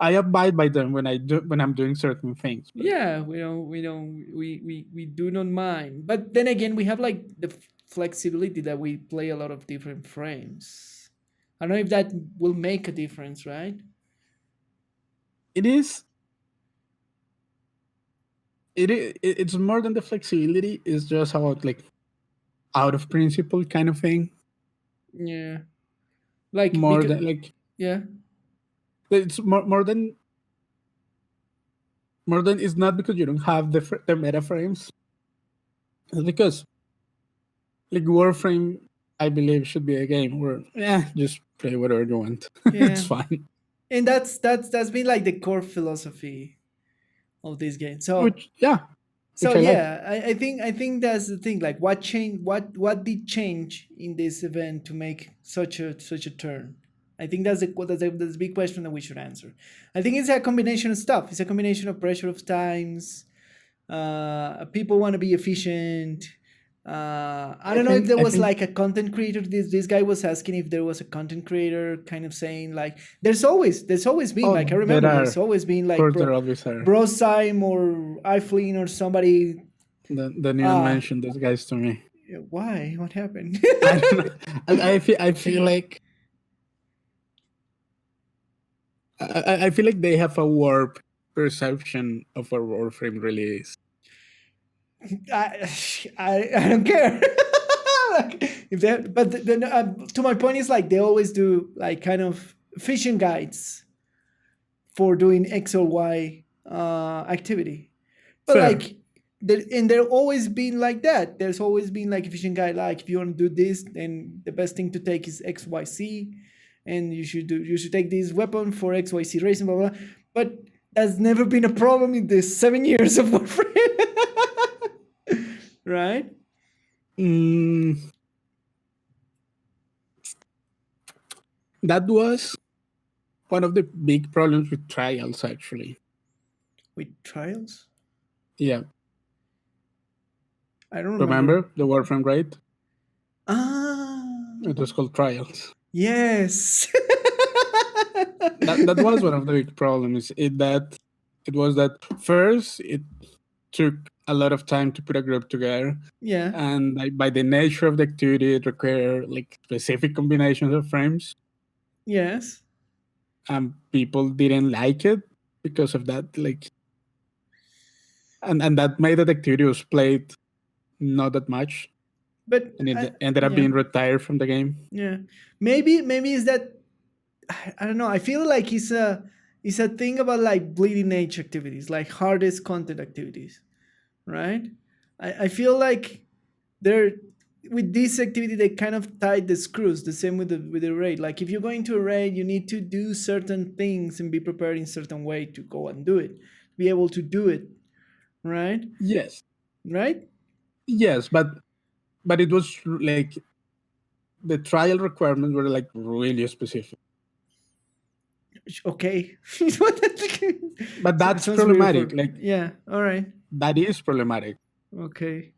I abide by them when I'm doing certain things. But yeah, we do not mind. But then again, we have like the flexibility that we play a lot of different frames. I don't know if that will make a difference, right? it is it's more than the flexibility. It's just about like out of principle kind of thing. Yeah. Like More because than like yeah. it's more than it's not because you don't have the meta frames. It's because like Warframe, I believe, should be a game where just play whatever you want. It's Yeah. fine. And that's been like the core philosophy of this game. So Which yeah, so which I like. yeah, I think that's the thing. Like what changed what did change in this event to make such a turn? I think that's the big question that we should answer. I think it's a combination of stuff. It's a combination of pressure of times. People want to be efficient. I I don't know if think there I was think like a content creator. This guy was asking if there was a content creator, kind of saying like, there's always been like I there remember there's are, always been of like course there always are. Brosime or iFlean or somebody. Don't even Uh mention those guys to me. why? What happened? I don't know. I feel like I feel like they have a warped perception of what Warframe really is. I, I don't care. Like, if that, but then to my point is like they always do like kind of fishing guides for doing X or Y activity. But Fair. like, and there always been like that. There's always been like a fishing guide. Like, if you want to do this, then the best thing to take is X, Y, C, and you should take this weapon for X, Y, C reason, blah blah. But that's never been a problem in the 7 years of Warframe, right? Mm, that was one of the big problems with trials, actually. With trials, Yeah. I don't remember. Remember the Warframe raid? Ah, It was called trials. yes. That was one of the big problems. It was that first it took a lot of time to put a group together, Yeah. and by the nature of the activity, it required like specific combinations of frames, Yes. and people didn't like it because of that. Like, and that made that activity was played not that much, But and it ended up yeah. being retired from the game. Yeah. Maybe is that I don't know. I feel like it's a thing about like bleeding edge activities, like hardest content activities, right? I feel like they're with this activity they kind of tied the screws. The same with the raid. Like if you're going to a raid, you need to do certain things and be prepared in certain way to go and do it. Be able to do it, right? Yes, Right? yes, but it was like the trial requirements were like really specific. Okay. But So it that's sounds weird for problematic. Like yeah. All right. that is problematic. Okay.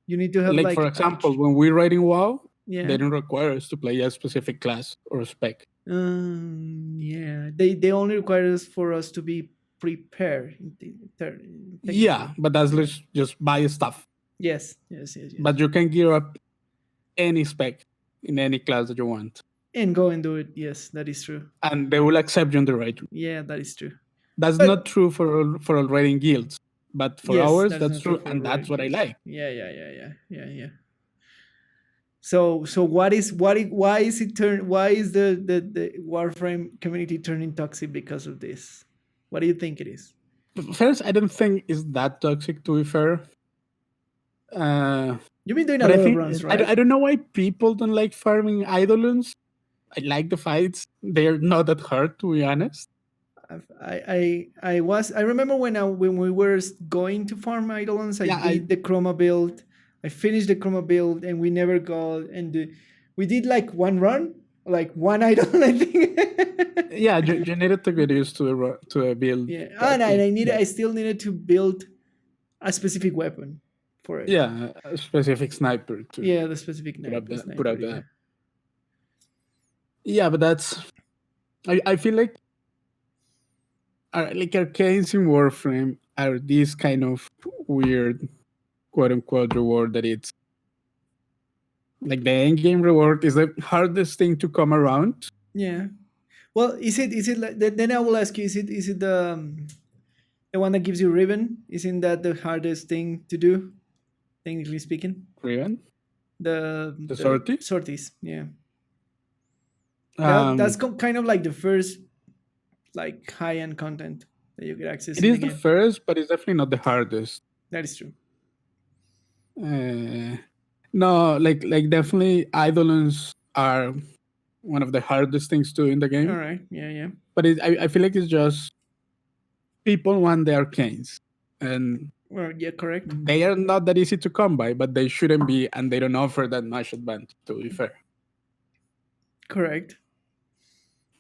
You need to have Like for like example, when we're writing WoW, they yeah. don't require us to play a specific class or spec. Yeah. They only require us for us to be prepared. Yeah, Technically. but that's Yeah. just buy stuff. Yes. Yes. Yes. Yes. But you can gear up any spec in any class that you want, And go and do it. Yes, that is true. and they will accept you on the right. Yeah, that is true. That's not But true for already in guilds, but for yes, ours, that is that's not true true, for and that's writing what I games. like. Yeah. So why is it why is the Warframe community turning toxic because of this? What do you think it is? First, I don't think it's that toxic, to be fair. Uh, You've been doing a but I lot of think runs, I right? don't know why people don't like farming eidolons. I like the fights. They're not that hard, to be honest. I remember when we were going to farm Eidolons, I Yeah, did the chroma build. I finished the chroma build and we never got we did like one run, like one idol, I think. yeah, you needed to get used to to a build Yeah, and correctly. I still needed to build a specific weapon for it. Yeah, a specific sniper to Yeah, the specific put sniper. out Yeah. the. Yeah, but that's. I feel like like arcanes in Warframe are this kind of weird quote unquote reward that it's like the end game reward is the hardest thing to come around. Yeah. Well, is it like then I will ask you, is it the one that gives you ribbon? Isn't that the hardest thing to do, technically speaking? Riven, the The sortie. sorties, yeah. That's Um, kind of like the first like high end content that you get access it in the is the game. first, but it's definitely not the hardest. That is true. Uh, no, like definitely eidolons are one of the hardest things to do in the All game. right. Yeah. But I feel like it's just people want the arcanes, and Well, yeah, correct. they are not that easy to come by, but they shouldn't be, and they don't offer that much advantage, to be fair. Correct.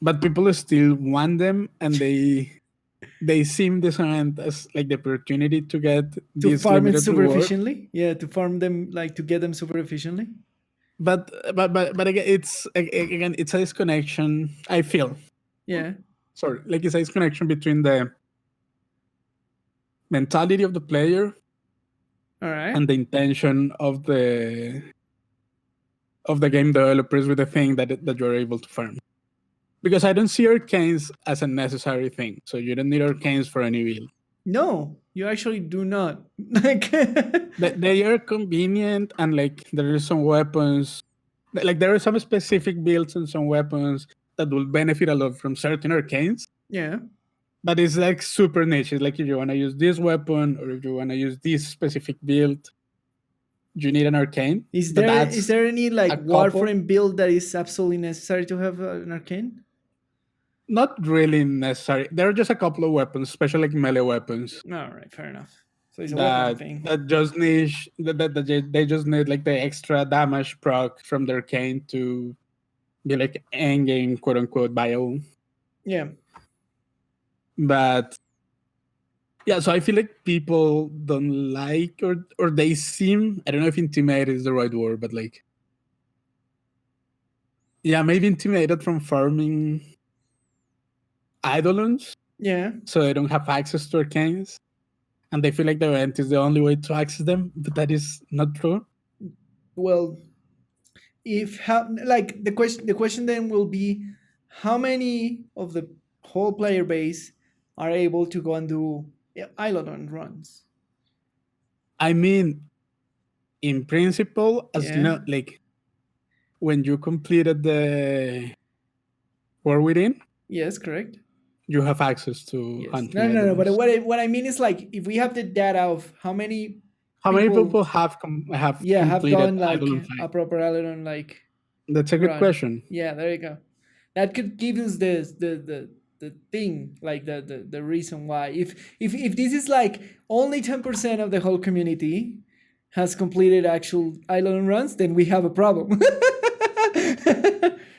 But people still want them, and they seem designed as like the opportunity to get To this farm it limited super reward. efficiently. Yeah, to farm them like to get them super efficiently. But again, it's a disconnection. I feel Yeah. sorry, like it's a disconnection between the mentality of the player All right. and the intention of the game developers with the thing that you're able to farm. Because I don't see arcanes as a necessary thing. So you don't need arcanes for any build. No, you actually do not. Like They are convenient, and like there are some weapons, like there are some specific builds and some weapons that will benefit a lot from certain arcanes. yeah. But it's like super niche. It's like if you want to use this weapon or if you want to use this specific build, you need an arcane. Is But there any like a couple. Warframe build that is absolutely necessary to have an arcane? Not really necessary. There are just a couple of weapons, especially like melee weapons, All right, fair enough. So it's a weapon thing. that just niche that they just need like the extra damage proc from their arcane to be like endgame quote unquote bio. Yeah. But yeah, so I feel like people don't like or they seem, I don't know if intimidated is the right word, but like yeah, maybe intimidated from farming eidolons. Yeah. So they don't have access to arcanes. And they feel like the event is the only way to access them, but that is not true. Well, if how like the question then will be how many of the whole player base are able to go and do Eidolon runs? I mean, in principle, as you know, like when you completed the War Within, Yes, correct. you have access to Yes. hunting. No. But what I mean is like if we have the data of how many people have have completed gone like Eidolon a fight? proper Eidolon like That's a good run. question. Yeah, there you go. That could give us the thing, like the reason why. If this is like only 10% of the whole community has completed actual island runs, then we have a problem.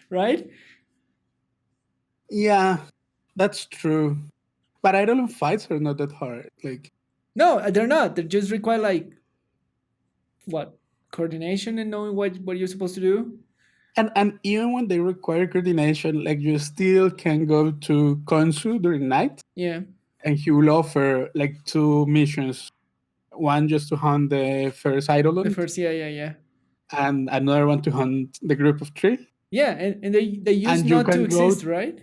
Right? Yeah, that's true. But idle fights are not that hard. Like, No, they're not. They just require like what, coordination and knowing what you're supposed to do. and even when they require coordination, like you still can go to Konsu during night, Yeah. and he will offer like 2 missions. One just to hunt the first The Eidolon, first, yeah. and another one to hunt the group of 3. Yeah, and they used And you not to can go. exist, right?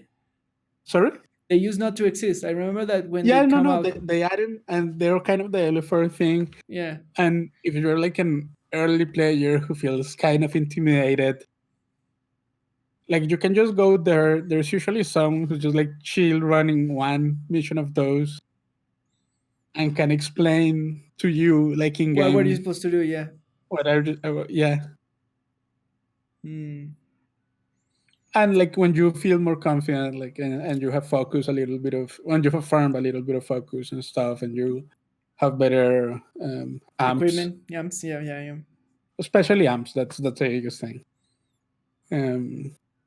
Sorry? They used not to exist. I remember that when Yeah, they come no, out. they add him, and they're kind of the LFR thing. Yeah. And if you're like an early player who feels kind of intimidated, like you can just go there. There's usually someone who's just like chill running one mission of those and can explain to you like in What were you game supposed to do? Yeah. what are yeah. Hmm. And like when you feel more confident, like and you have focus a little bit of when you have farmed a little bit of focus and stuff, and you have better amps, Equipment. Yams. Yeah. especially amps. That's the biggest thing.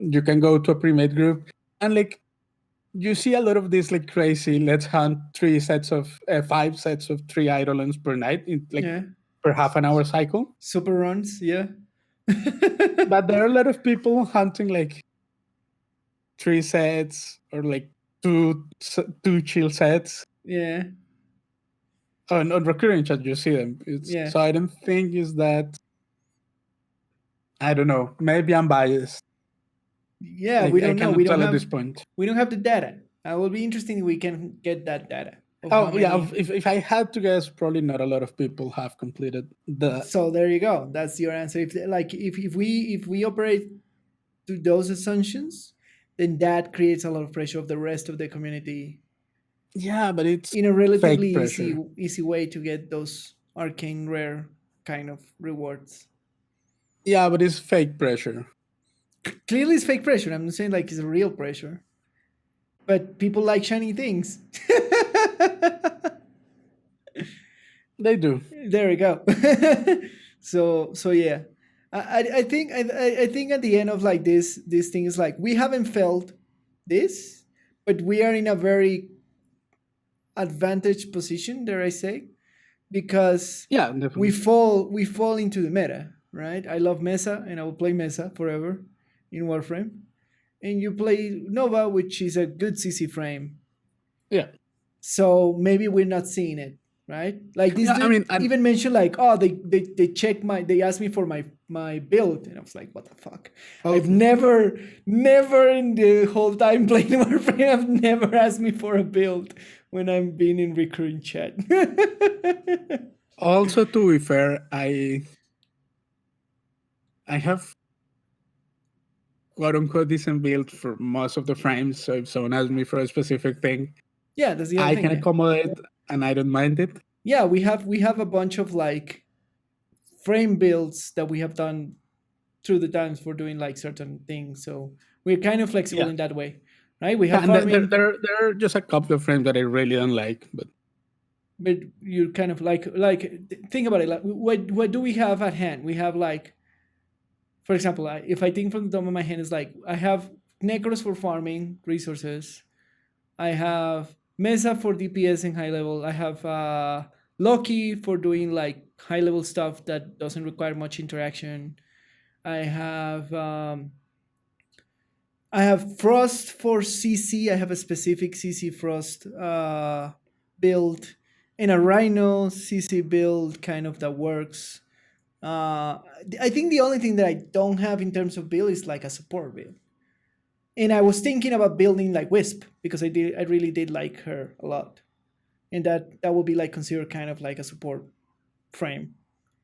You can go to a pre-made group, and like you see a lot of this like crazy. Let's hunt 5 sets of 3 eidolons per night in like Yeah. per half an hour cycle. Super runs. Yeah. But there are a lot of people hunting like 3 sets or like two chill sets. Yeah. On recurring chat, you see them. Yeah. So I don't think is that. I don't know. Maybe I'm biased. Yeah, Like, we I don't know. cannot We don't tell at have this point. we don't have the data. It will be interesting if we can get that data. Of how Oh yeah, many- if I had to guess, probably not a lot of people have completed the. So there you go. That's your answer. If we operate to those assumptions, then that creates a lot of pressure of the rest of the community Yeah, but it's in a relatively fake pressure. easy way to get those arcane rare kind of rewards. Yeah, but it's fake pressure. Clearly, it's fake pressure. I'm not saying like it's a real pressure, but people like shiny things. They do. There we go. So yeah, I think I think at the end of like this thing is like we haven't felt this, but we are in a very advantaged position, dare I say, because Yeah, definitely. we fall into the meta, right? I love Mesa and I will play Mesa forever in Warframe, and you play Nova, which is a good CC frame. Yeah. So maybe we're not seeing it, right? Like this Yeah, I dude mean, even mentioned like, oh, they check they asked me for my build, and I was like, what the fuck? Oh. I've never in the whole time playing Warframe, I've never asked me for a build when I'm being in recurring chat. Also, to be fair, I have quote unquote decent build for most of the frames. So if someone asks me for a specific thing, Yeah, that's the other I thing. can accommodate and I don't mind it. Yeah, we have a bunch of like frame builds that we have done through the times for doing like certain things. So we're kind of flexible in that way, right? We have And farming, there are just a couple of frames that I really don't like, but you're kind of like think about it. Like what do we have at hand? We have like, for example, if I think from the top of my head, is like I have Necros for farming resources. I have Mesa for DPS and high level. I have Loki for doing like high level stuff that doesn't require much interaction. I have Frost for CC. I have a specific CC Frost build, and a Rhino CC build kind of that works. I think the only thing that I don't have in terms of build is like a support build. And I was thinking about building like Wisp because I really did like her a lot, and that would be like considered kind of like a support frame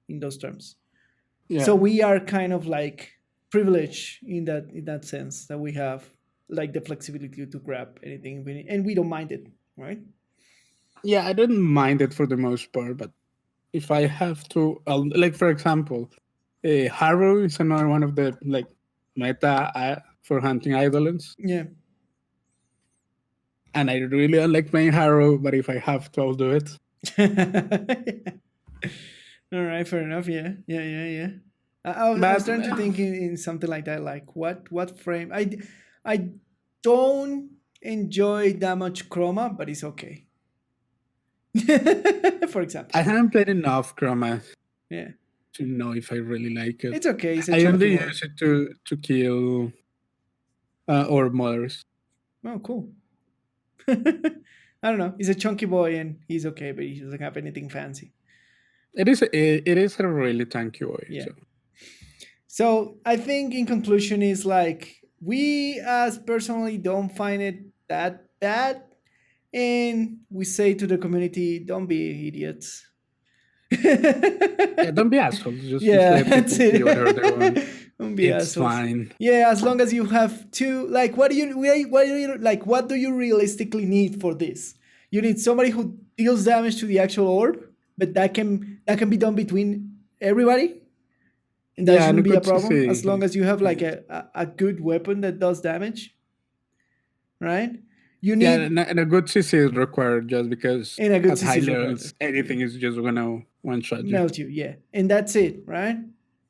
in those terms. yeah. So we are kind of like privileged in that sense that we have like the flexibility to grab anything we need, and we don't mind it, right? Yeah, I don't mind it for the most part, but if I have to, like for example, Harrow is another one of the like meta for hunting eidolons. Yeah. and I really don't like playing Harrow, but if I have to, I'll do it. All right, fair enough. Yeah. I was trying to think in something like that, like what frame. I don't enjoy that much chroma, but it's okay. For example, I haven't played enough Chroma yeah, to know if I really like it. it's okay. It's a I only chunky boy. use it to kill orb mothers. Oh, cool. I don't know. He's a chunky boy and he's okay, but he doesn't have anything fancy. It is a really tanky boy. Yeah. So. So I think in conclusion is like we as personally don't find it that bad, and we say to the community, don't be idiots. Yeah, don't be assholes. Just Yeah, let that's people do whatever they want. it. Don't be It's assholes. fine. Yeah, as long as you have two, like, what do you realistically need for this? You need somebody who deals damage to the actual orb, but that can be done between everybody, and that shouldn't be a problem as long as you have like a good weapon that does damage, right? You need and a good CC is required just because And a good at CC high is required. levels anything is just gonna one shot you. melt you, yeah, and that's it, right?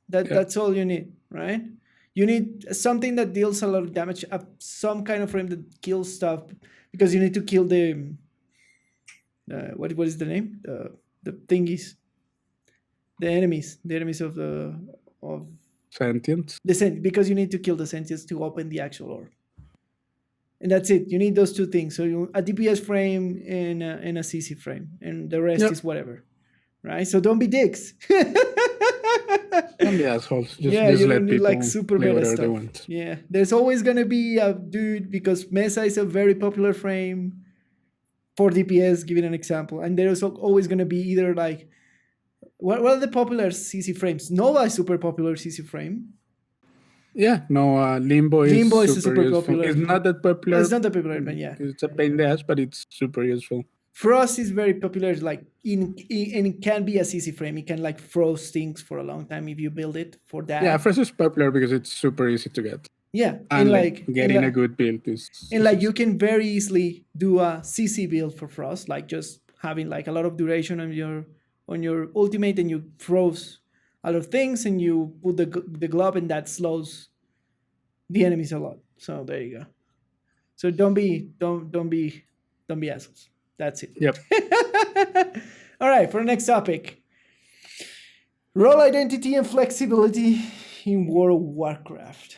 That's all you need, right? You need something that deals a lot of damage, some kind of frame that kills stuff, because you need to kill the what is the name, the thingies, the enemies of Sentient. the because you need to kill the sentients to open the actual orb, and that's it. You need those two things. So a DPS frame and a CC frame, and the rest is whatever, right? So don't be dicks. Don't be assholes. Just you let don't need people like super play meta whatever stuff. they want. Yeah, there's always gonna be a dude, because Mesa is a very popular frame for DPS. Giving an example, and there's always gonna be either like what are the popular CC frames? Nova is super popular CC frame. Yeah, no, Limbo is super popular. It's not that popular. It's not that popular, but yeah, it's a pain in the ass, but it's super useful. Frost is very popular, like and it can be a CC frame. It can like froze things for a long time if you build it for that. Yeah, Frost is popular because it's super easy to get. Yeah, and like getting a good build is. And like you can very easily do a CC build for Frost, like just having like a lot of duration on your ultimate, and you froze a lot of things, and you put the glove, and that slows the enemies a lot. So there you go. So don't be assholes. That's it. Yep. All right, for the next topic. Role identity and flexibility in World of Warcraft.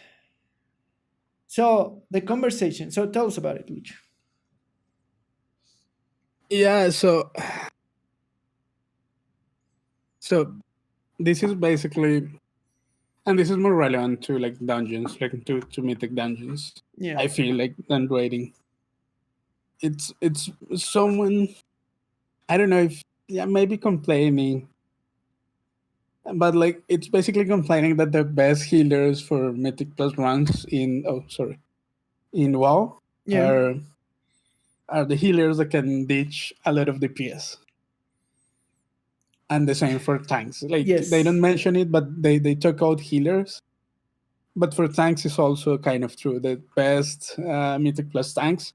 So the conversation. So tell us about it, Lucho. Yeah, so this is basically, and this is more relevant to like dungeons, like to mythic dungeons. Yeah. I feel like than raiding. It's someone, I don't know if maybe complaining, but like it's basically complaining that the best healers for Mythic Plus runs in WoW are the healers that can ditch a lot of DPS. And the same for tanks. Like they don't mention it, but they talk out healers. But for tanks it's also kind of true. The best Mythic Plus tanks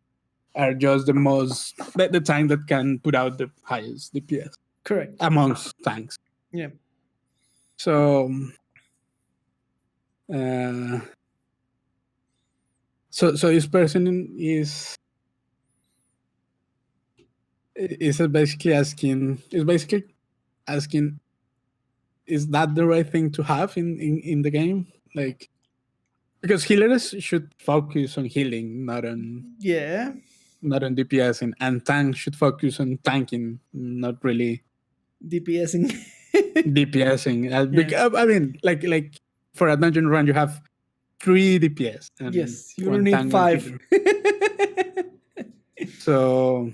are just the tank that can put out the highest DPS. Correct. Amongst tanks. Yeah. So this person is basically asking, is that the right thing to have in the game? Like, because healers should focus on healing, not on DPSing, and tanks should focus on tanking, not really DPSing. Because, I mean, like for a dungeon run, you have 3 DPS. And yes, you don't need 5. So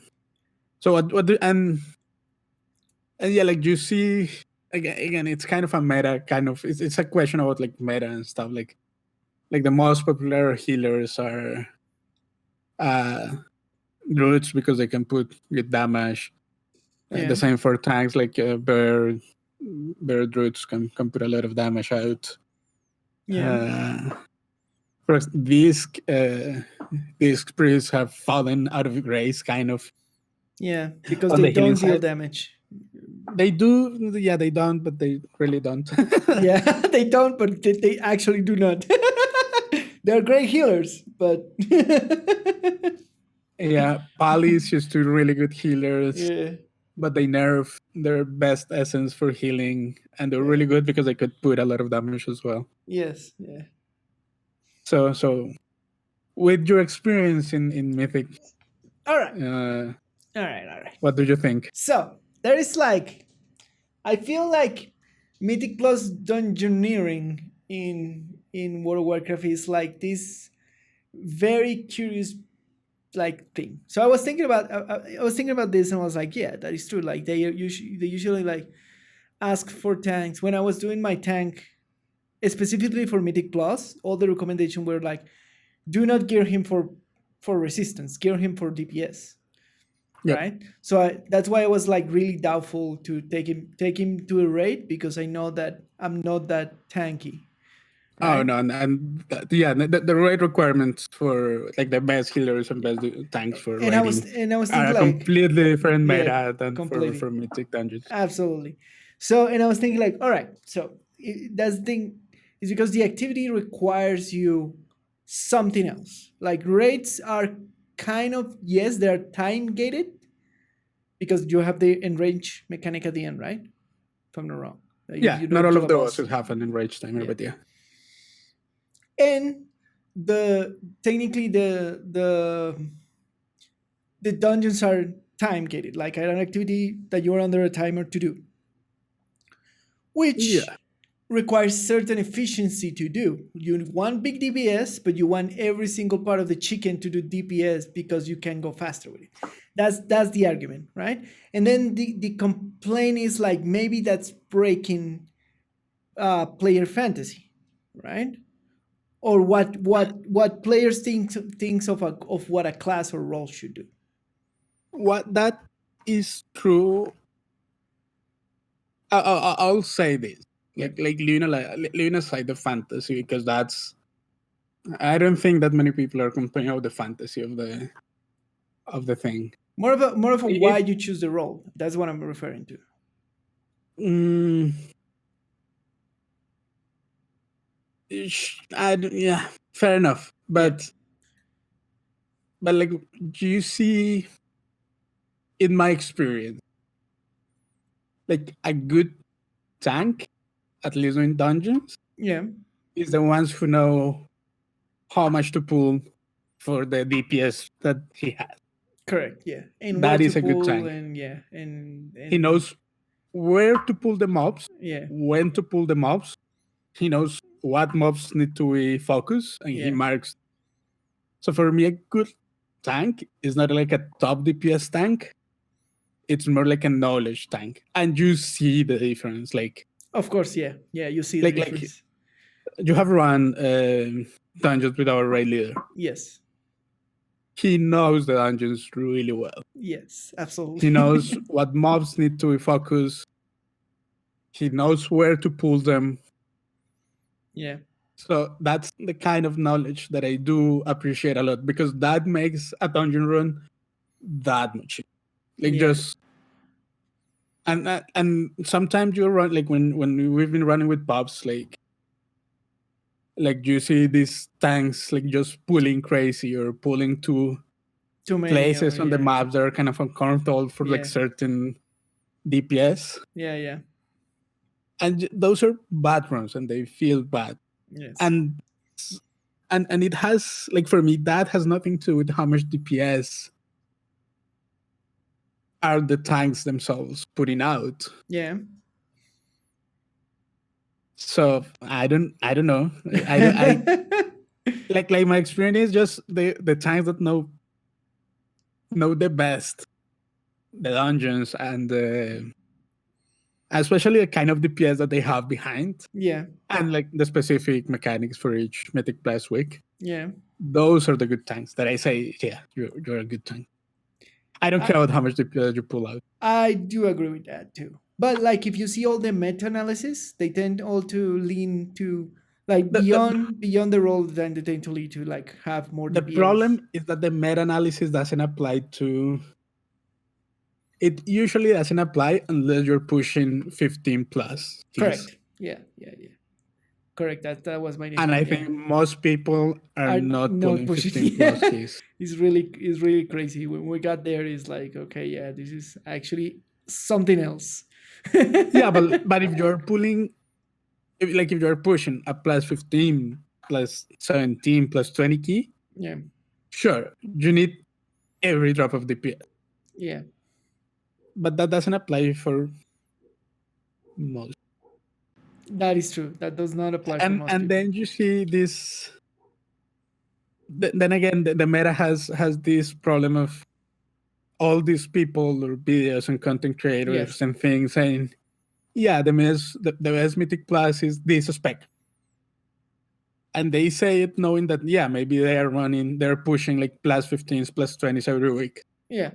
what do, and yeah, like you see again, it's kind of a meta kind of. It's a question about like meta and stuff. Like the most popular healers are druids because they can put good damage. The same for tanks, like bear druids can put a lot of damage out. For these these priests have fallen out of grace, kind of, Yeah, because on they the healing don't deal side. damage. They do, yeah, they don't, but they really don't. Yeah, they don't, but they actually do not. They're great healers, but Yeah, Pali's used to really good healers, yeah, but they nerf their best essence for healing, and they're yeah. really good because they could put a lot of damage as well. Yes, yeah. So with your experience in Mythic, All right, uh, all right, all right. what do you think? So there is like, I feel like Mythic Plus dungeoneering in World of Warcraft is like this very curious like thing. So I was thinking about this and I was like, yeah, that is true. Like they usually like ask for tanks. When I was doing my tank specifically for Mythic Plus, all the recommendations were like, do not gear him for resistance, gear him for DPS, Yep. right? So that's why I was like really doubtful to take him to a raid because I know that I'm not that tanky. Oh Right? no, and yeah, the raid requirements for like the best healers and best tanks for raiding And I was are thinking a like, completely different yeah, meta than completely. for Mythic dungeons. Absolutely. So, and I was thinking, like, all right, so that's the thing, is because the activity requires you something else. Like, raids are kind of, yes, they're time gated because you have the enrage mechanic at the end, right? If I'm not wrong. Like, if Yeah, you not don't all kill of a the boss. bosses have an enraged timer, Yeah. but yeah. And technically the dungeons are time gated, like an activity that you're under a timer to do, which Yeah. requires certain efficiency to do. You want big DPS, but you want every single part of the chicken to do DPS because you can go faster with it. That's the argument, right? And then the complaint is like maybe that's breaking player fantasy, right? Or what players thinks of what a class or role should do. What that is true. I'll say this, like leaving aside the fantasy, because that's, I don't think that many people are complaining of the fantasy of the thing. More of a why It, you choose the role. That's what I'm referring to. mm, yeah, fair enough, but like, do you see, in my experience, like a good tank, at least in dungeons, Yeah. is the ones who know how much to pull for the DPS that he has. Correct. Yeah. And where That to is a good pull tank. and yeah He knows where to pull the mobs, yeah when to pull the mobs. He knows what mobs need to be focused, and he yeah marks. So for me, a good tank is not like a top DPS tank. It's more like a knowledge tank, and you see the difference. Like of course yeah you see the like difference. you have run dungeons with our raid leader. Yes. He knows the dungeons really well. Yes, absolutely. He knows what mobs need to be focused. He knows where to pull them. Yeah. So that's the kind of knowledge that I do appreciate a lot, because that makes a dungeon run that much. Like Yeah. just and sometimes you run, like when we've been running with Bobs, like you see these tanks like just pulling crazy or pulling to Too many places or on the yeah. maps that are kind of uncomfortable for like Yeah. certain DPS. Yeah. And those are bad runs and they feel bad. Yes. And it has, like, for me, that has nothing to do with how much DPS are the tanks themselves putting out. Yeah. So I don't know. I like my experience is just the tanks that know the best the dungeons and especially the kind of DPS that they have behind. Yeah. And like the specific mechanics for each Mythic Plus week. Yeah. Those are the good tanks that I say, yeah, you're a good tank. I don't care about how much DPS you pull out. I do agree with that too. But like if you see all the meta analysis, they tend all to lean to Like The beyond the role that they tend to lead to like have more the DPS. problem is that the meta-analysis doesn't apply to it. Usually doesn't apply unless you're pushing 15 plus keys. Correct. Yeah. Correct. That was my next And I point. Yeah. think most people are Are not not pulling pushing. 15 plus keys. It's really crazy. When we got there, it's like, okay, yeah, this is actually something else. Yeah, but if you're pulling, if you're pushing a plus 15, plus 17, plus 20 key, Yeah. sure, you need every drop of DPS. Yeah. But that doesn't apply for most. That is true. That does not apply for most And people. then you see this. Then again, the meta has this problem of all these people or videos and content creators Yes. and things saying, yeah, the best Mythic Plus is this spec. And they say it knowing that, yeah, maybe they're pushing like plus 15s, plus 20s every week. Yeah.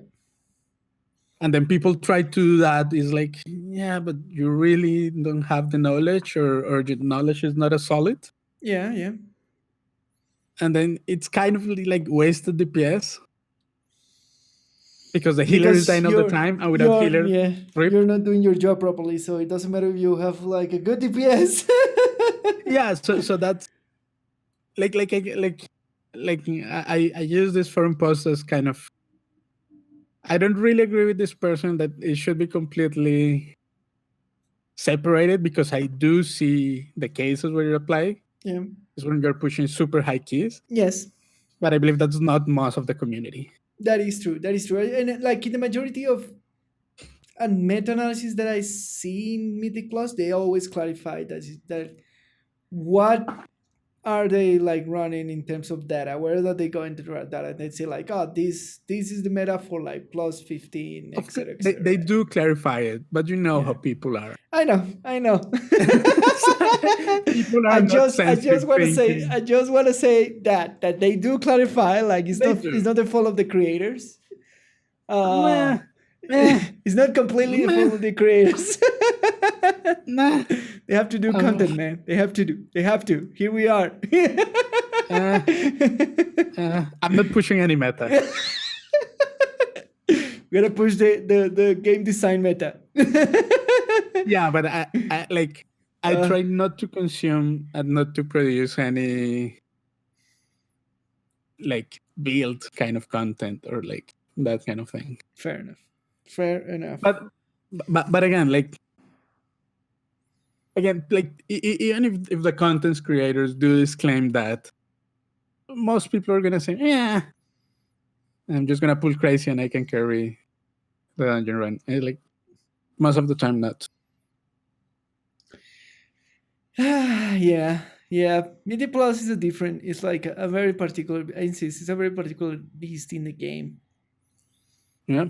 And then people try to do that. Is like, yeah, but you really don't have the knowledge, or your knowledge is not as solid. Yeah. And then it's kind of like wasted DPS because the healer is Because dying all the time, and without healer, rip. you're not doing your job properly, so it doesn't matter if you have like a good DPS. Yeah, so that's like I use this forum post as kind of, I don't really agree with this person that it should be completely separated, because I do see the cases where you apply Yeah. is when you're pushing super high keys, Yes. but I believe that's not most of the community. That is true. And like in the majority of meta-analysis that I see in Mythic Plus, they always clarify that what are they like running in terms of data? Where are they going to draw data? And they say like, oh, this is the meta for like plus 15, Of course, etc. they do clarify it, but you know Yeah. how people are. I know. People are not I just sensitive want to say thinking. that they do clarify. Like They do. it's not the fault of the creators. Nah, nah, It's not completely the nah, fault of the creators. nah. They have to do content, man. They have to. Here we are. I'm not pushing any meta. We gotta push the game design meta. Yeah, but I try not to consume and not to produce any like build kind of content or like that kind of thing. Fair enough. But again, like even if the content creators do this claim that most people are gonna say, yeah, I'm just gonna pull crazy and I can carry the dungeon run. And like most of the time, not. Yeah. Midi Plus is it's like a very particular, I insist, it's a very particular beast in the game. Yeah.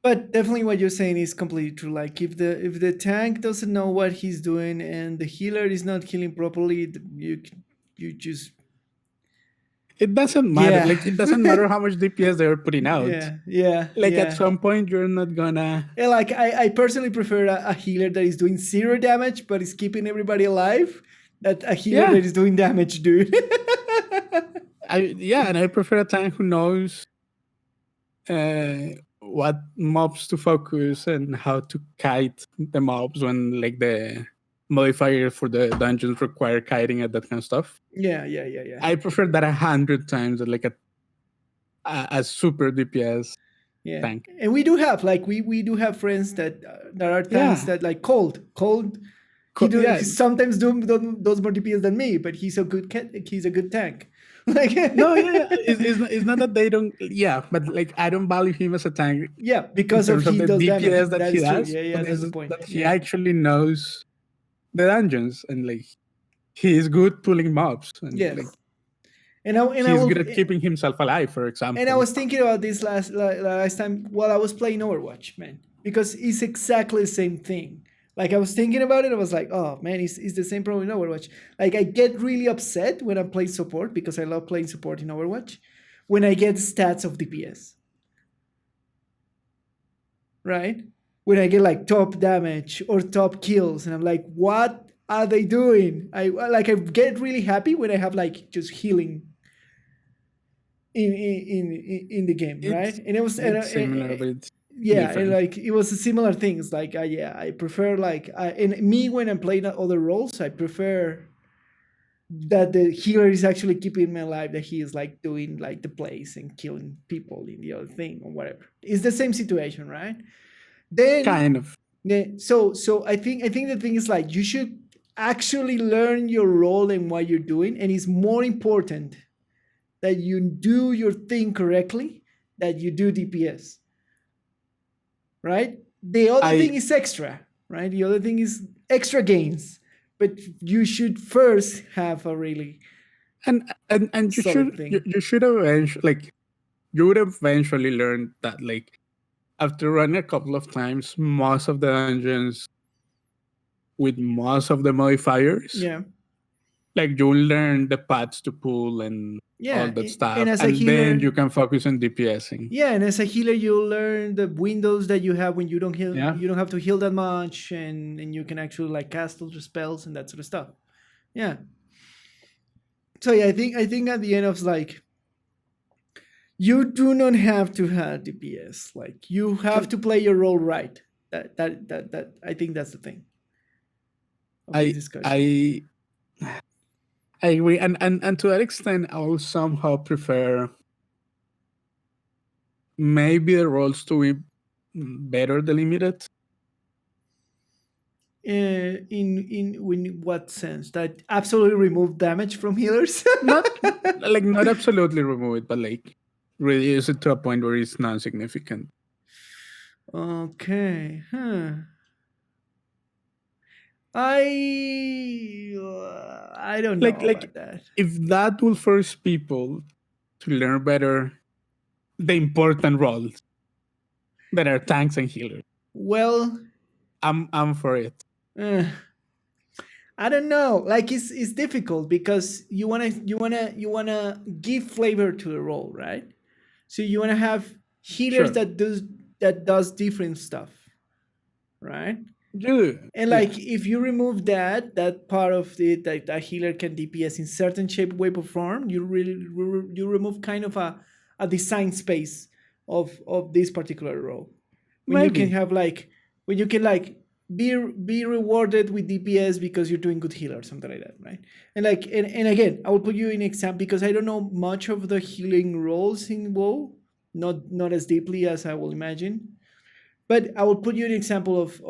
But definitely what you're saying is completely true. Like if the tank doesn't know what he's doing and the healer is not healing properly, you just It doesn't matter. Yeah. Like it doesn't matter how much DPS they're putting out. Yeah. Like at some point you're not gonna. Yeah, like I personally prefer a healer that is doing 0 damage but is keeping everybody alive. That a healer that is doing damage, dude. And I prefer a tank who knows what mobs to focus and how to kite the mobs when like the modifier for the dungeons require kiting and that kind of stuff. Yeah. I prefer that 100 times than like a super DPS tank. And we do have we do have friends that are tanks that like cold. He sometimes does more DPS than me, but he's a good tank. Like it's not that they don't. Yeah, but like I don't value him as a tank. Yeah, because of the DPS damage. that he does. Yeah, that's the point. That he actually knows the dungeons and like he is good pulling mobs. And, yes. Like, and he's good at keeping himself alive, for example. And I was thinking about this last time while I was playing Overwatch, man, because it's exactly the same thing. Like I was thinking about it, I was like, oh man, it's the same problem in Overwatch. Like I get really upset when I play support because I love playing support in Overwatch when I get stats of DPS. Right? When I get like top damage or top kills, and I'm like, what are they doing? I get really happy when I have like just healing in the game, right? It's And it was it's similar, but it's yeah, and different. like it was a similar things. Like yeah, I prefer like and me when I'm playing other roles, I prefer that the healer is actually keeping me alive, that he is like doing like the plays and killing people in the other thing or whatever. It's the same situation, right? Then Kind of. so I think the thing is like you should actually learn your role and what you're doing, and it's more important that you do your thing correctly that you do DPS, right? The other thing I is extra, right? The other thing is extra gains, but you should first have a really and solid thing. you should eventually, like, you would eventually learn that, like, after running a couple of times, most of the dungeons with most of the modifiers, Yeah, like, you'll learn the paths to pull and all yeah, that and stuff, as a and then healer, you can focus on DPSing. yeah, and as a healer, you'll learn the windows that you have when you don't heal. Yeah. You don't have to heal that much, and you can actually like cast all the spells and that sort of stuff. Yeah. So yeah, I think at the end of like you do not have to have DPS. Like you have And to play your role right. That I think that's the thing of this I discussion. I I agree, and to that extent, I will somehow prefer maybe the roles to be better delimited. In what sense? That absolutely remove damage from healers? Not absolutely remove it, but like reduce it to a point where it's non-significant. Okay. Huh. I don't know Like about that. if that will force people to learn better the important roles that are tanks and healers, Well, I'm for it. uh, I don't know. Like it's difficult because you wanna give flavor to the role, right? So you wanna have healers Sure. that does different stuff, right? You And yeah. like if you remove that part of it, that a healer can DPS in certain shape, way, or form, you remove kind of a design space of this particular role. When you can Maybe. have like when you can like be rewarded with DPS because you're doing good healer or something like that, right? And again, I will put you in example because I don't know much of the healing roles in WoW, not as deeply as I will imagine. But I will put you an example of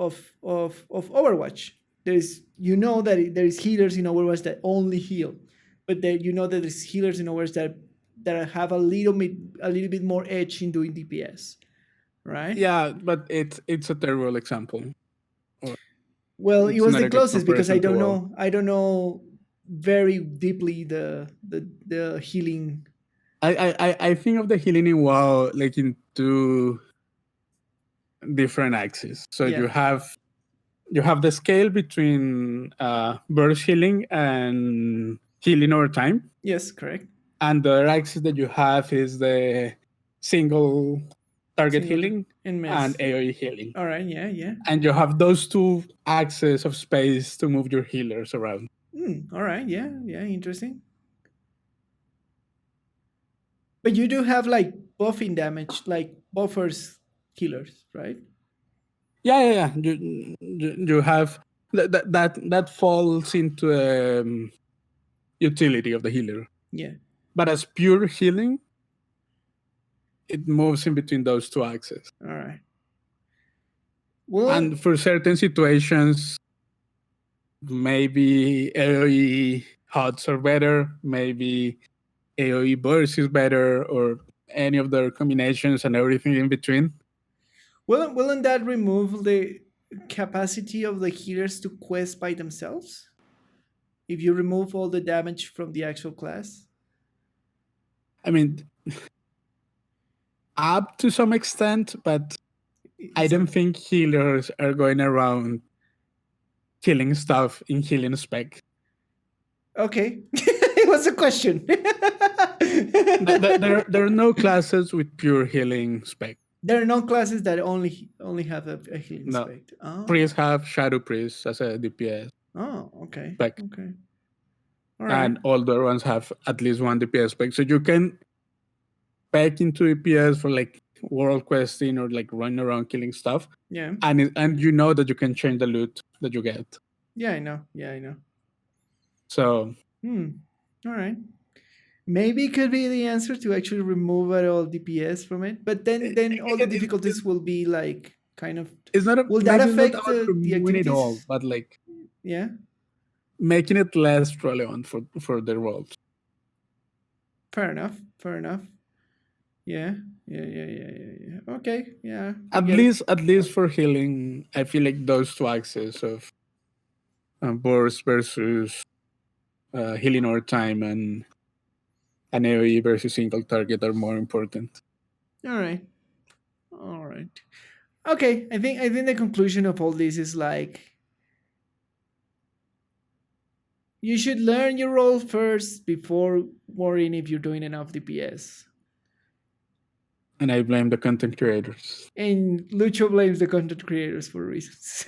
Overwatch. There's that there is healers in Overwatch that only heal, but that there's healers in Overwatch that have a little bit more edge in doing DPS, right? Yeah, but it's a terrible example. Or Well, it it's was not the a good closest because I comparison to don't WoW. know. I don't know very deeply the healing. I think of the healing in WoW like in two different axes. So Yeah. you have the scale between burst healing and healing over time, Yes. Correct. and the other axis that you have is the single target Single healing and and mass. AoE healing. All right. Yeah. Yeah. And you have those two axes of space to move your healers around. All right. Yeah. Yeah. Interesting. But you do have like buffing damage, like buffers healers, right? Yeah. You have that falls into utility of the healer. Yeah. But as pure healing, it moves in between those two axes. All right. Well, And for certain situations, maybe AoE HUDs are better, maybe AoE burst is better, or any of their combinations and everything in between. wouldn't that remove the capacity of the healers to quest by themselves? If you remove all the damage from the actual class? I mean, up to some extent, but I It's don't not. think healers are going around killing stuff in healing spec. Okay. It was a question. There are no classes with pure healing spec. There are no classes that only have a healing No. spec. Oh. Priests have Shadow Priests as a DPS. Oh, okay. spec. Okay. All right. And all the other ones have at least one DPS spec. So you can pack into DPS for like world questing or like running around killing stuff. Yeah. And you know that you can change the loot that you get. Yeah, I know. Yeah, I know. So All right. Maybe it could be the answer to actually remove all DPS from it, but then all the difficulties will be like kind of. it's not Will that maybe it's not affect about the removing it all, activities? but like Yeah. making it less relevant for the world. Fair enough. Fair enough. Yeah. Okay. Yeah. At least for healing, I feel like those two axes of burst versus healing over time and an AoE versus single target are more important. All right. Okay. I think the conclusion of all this is like you should learn your role first before worrying if you're doing enough DPS. And I blame the content creators. And Lucho blames the content creators for reasons.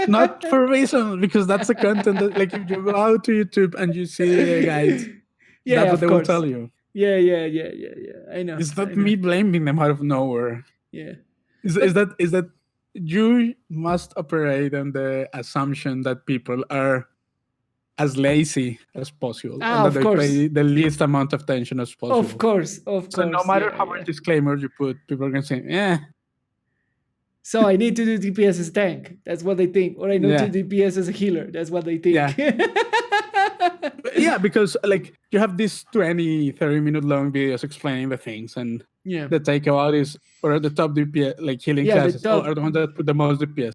Not for reasons, because that's the content that, like, if you go out to YouTube and you see the guides, Yeah, that's what of they course. will tell you. Yeah. I know. It's not I know. me blaming them out of nowhere. Yeah. Is that you must operate on the assumption that people are as lazy as possible and that of they course. pay the least amount of attention as possible. Of course. So no matter how much disclaimer you put, people are going to say, So I need to do DPS as a tank. That's what they think. Or I need to do DPS as a healer. That's what they think. Yeah, because like you have these 20-30 minute long videos explaining the things, and the takeout is, or the top DPS, like healing classes are the ones that put the most DPS.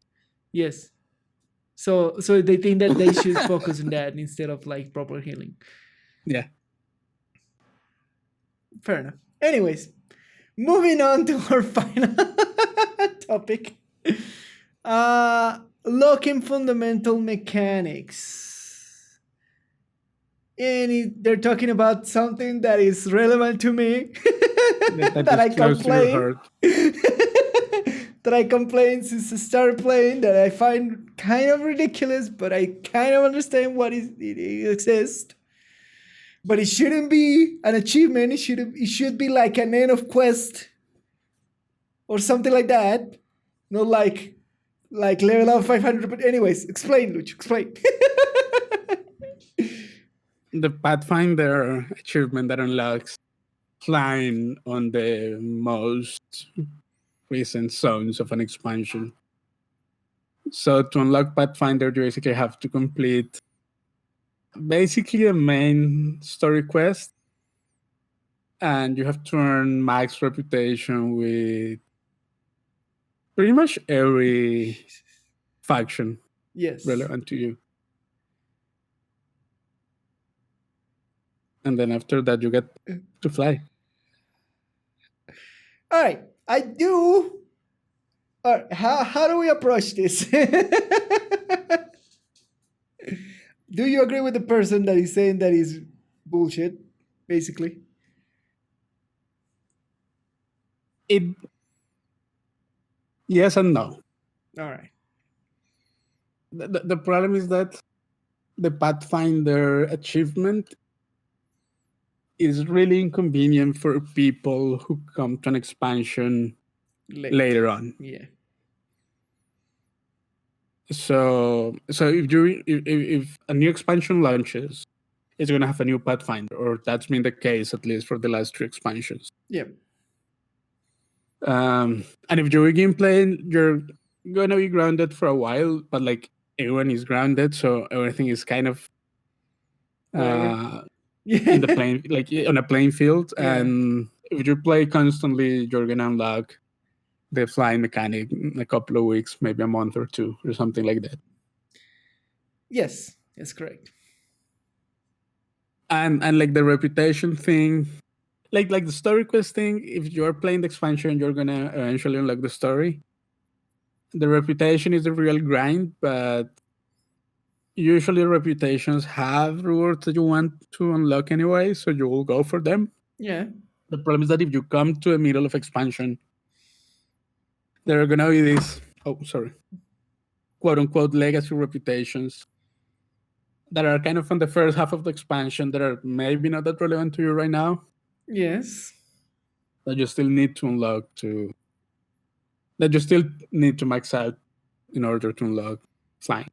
Yes. So they think that they should focus on that instead of like proper healing. Yeah. Fair enough. Anyways, moving on to our final topic. Locking fundamental mechanics. And they're talking about something that is relevant to me. that I complain. That I complain since I started playing, that I find kind of ridiculous, but I kind of understand what it exists. But it shouldn't be an achievement. It should be like an end of quest or something like that. Not like level up 500. But anyways, explain, Lucho. Explain. The Pathfinder achievement that unlocks flying on the most recent zones of an expansion. So to unlock Pathfinder, you basically have to complete basically a main story quest, and you have to earn max reputation with pretty much every faction relevant to you. And then after that, you get to fly. All right, I do. All right, how do we approach this? Do you agree with the person that is saying that is bullshit, basically? Yes and no. All right. The problem is that the Pathfinder achievement is really inconvenient for people who come to an expansion later on. Yeah. So if a new expansion launches, it's going to have a new Pathfinder, or that's been the case at least for the last 3 expansions. Yeah. And if you're begin playing, you're going to be grounded for a while, but like everyone is grounded, so everything is kind of in the plane, like on a playing field. And if you play constantly, you're going to unlock the flying mechanic in a couple of weeks, maybe a month or 2 or something like that. Yes, that's correct. And like the reputation thing, like the story quest thing, if you're playing the expansion, you're gonna eventually unlock the story. The reputation is the real grind, but usually reputations have rewards that you want to unlock anyway, so you will go for them. Yeah. The problem is that if you come to the middle of expansion, there are gonna be these. Oh, sorry. quote unquote legacy reputations that are kind of on the first half of the expansion that are maybe not that relevant to you right now, Yes. that you still need to unlock that you still need to max out in order to unlock flying.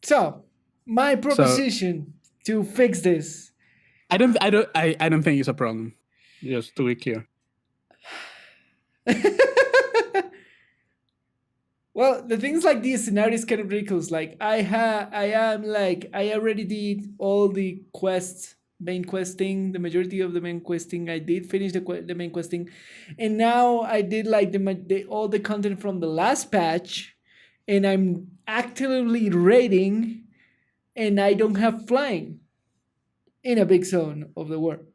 So, my So proposition to fix this. I don't think it's a problem. Just to be clear. Well, the things like these scenarios kind of ridiculous. Like I already did all the quests, main questing, the majority of the main questing. I did finish the main questing, and now I did like all the content from the last patch, and I'm actively raiding, and I don't have flying in a big zone of the world.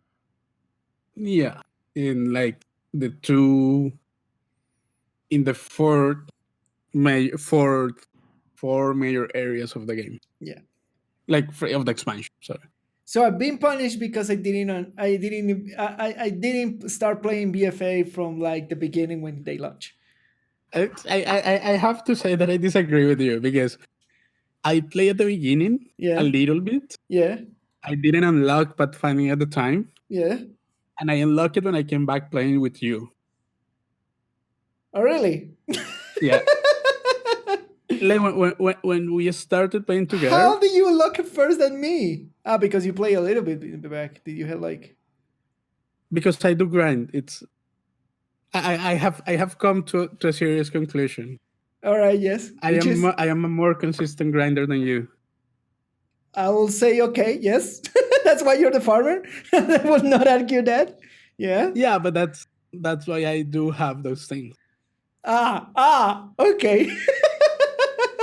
Yeah, in like the two, in the four major areas of the game. Yeah. Like of the expansion. Sorry. So I've been punished because I didn't start playing BFA from like the beginning when they launch. I have to say that I disagree with you because I play at the beginning Yeah. a little bit. Yeah. I didn't unlock Pathfinder at the time. Yeah. And I unlocked it when I came back playing with you. Oh, really? Yeah. Like when we started playing together. How did you unlock it first than me? Ah, because you play a little bit in the back. Did you have like? Because I do grind. I have come to a serious conclusion. All right. Yes. I am a more consistent grinder than you. I will say okay. Yes. That's why you're the farmer. I will not argue that. Yeah. Yeah, but that's why I do have those things. Okay.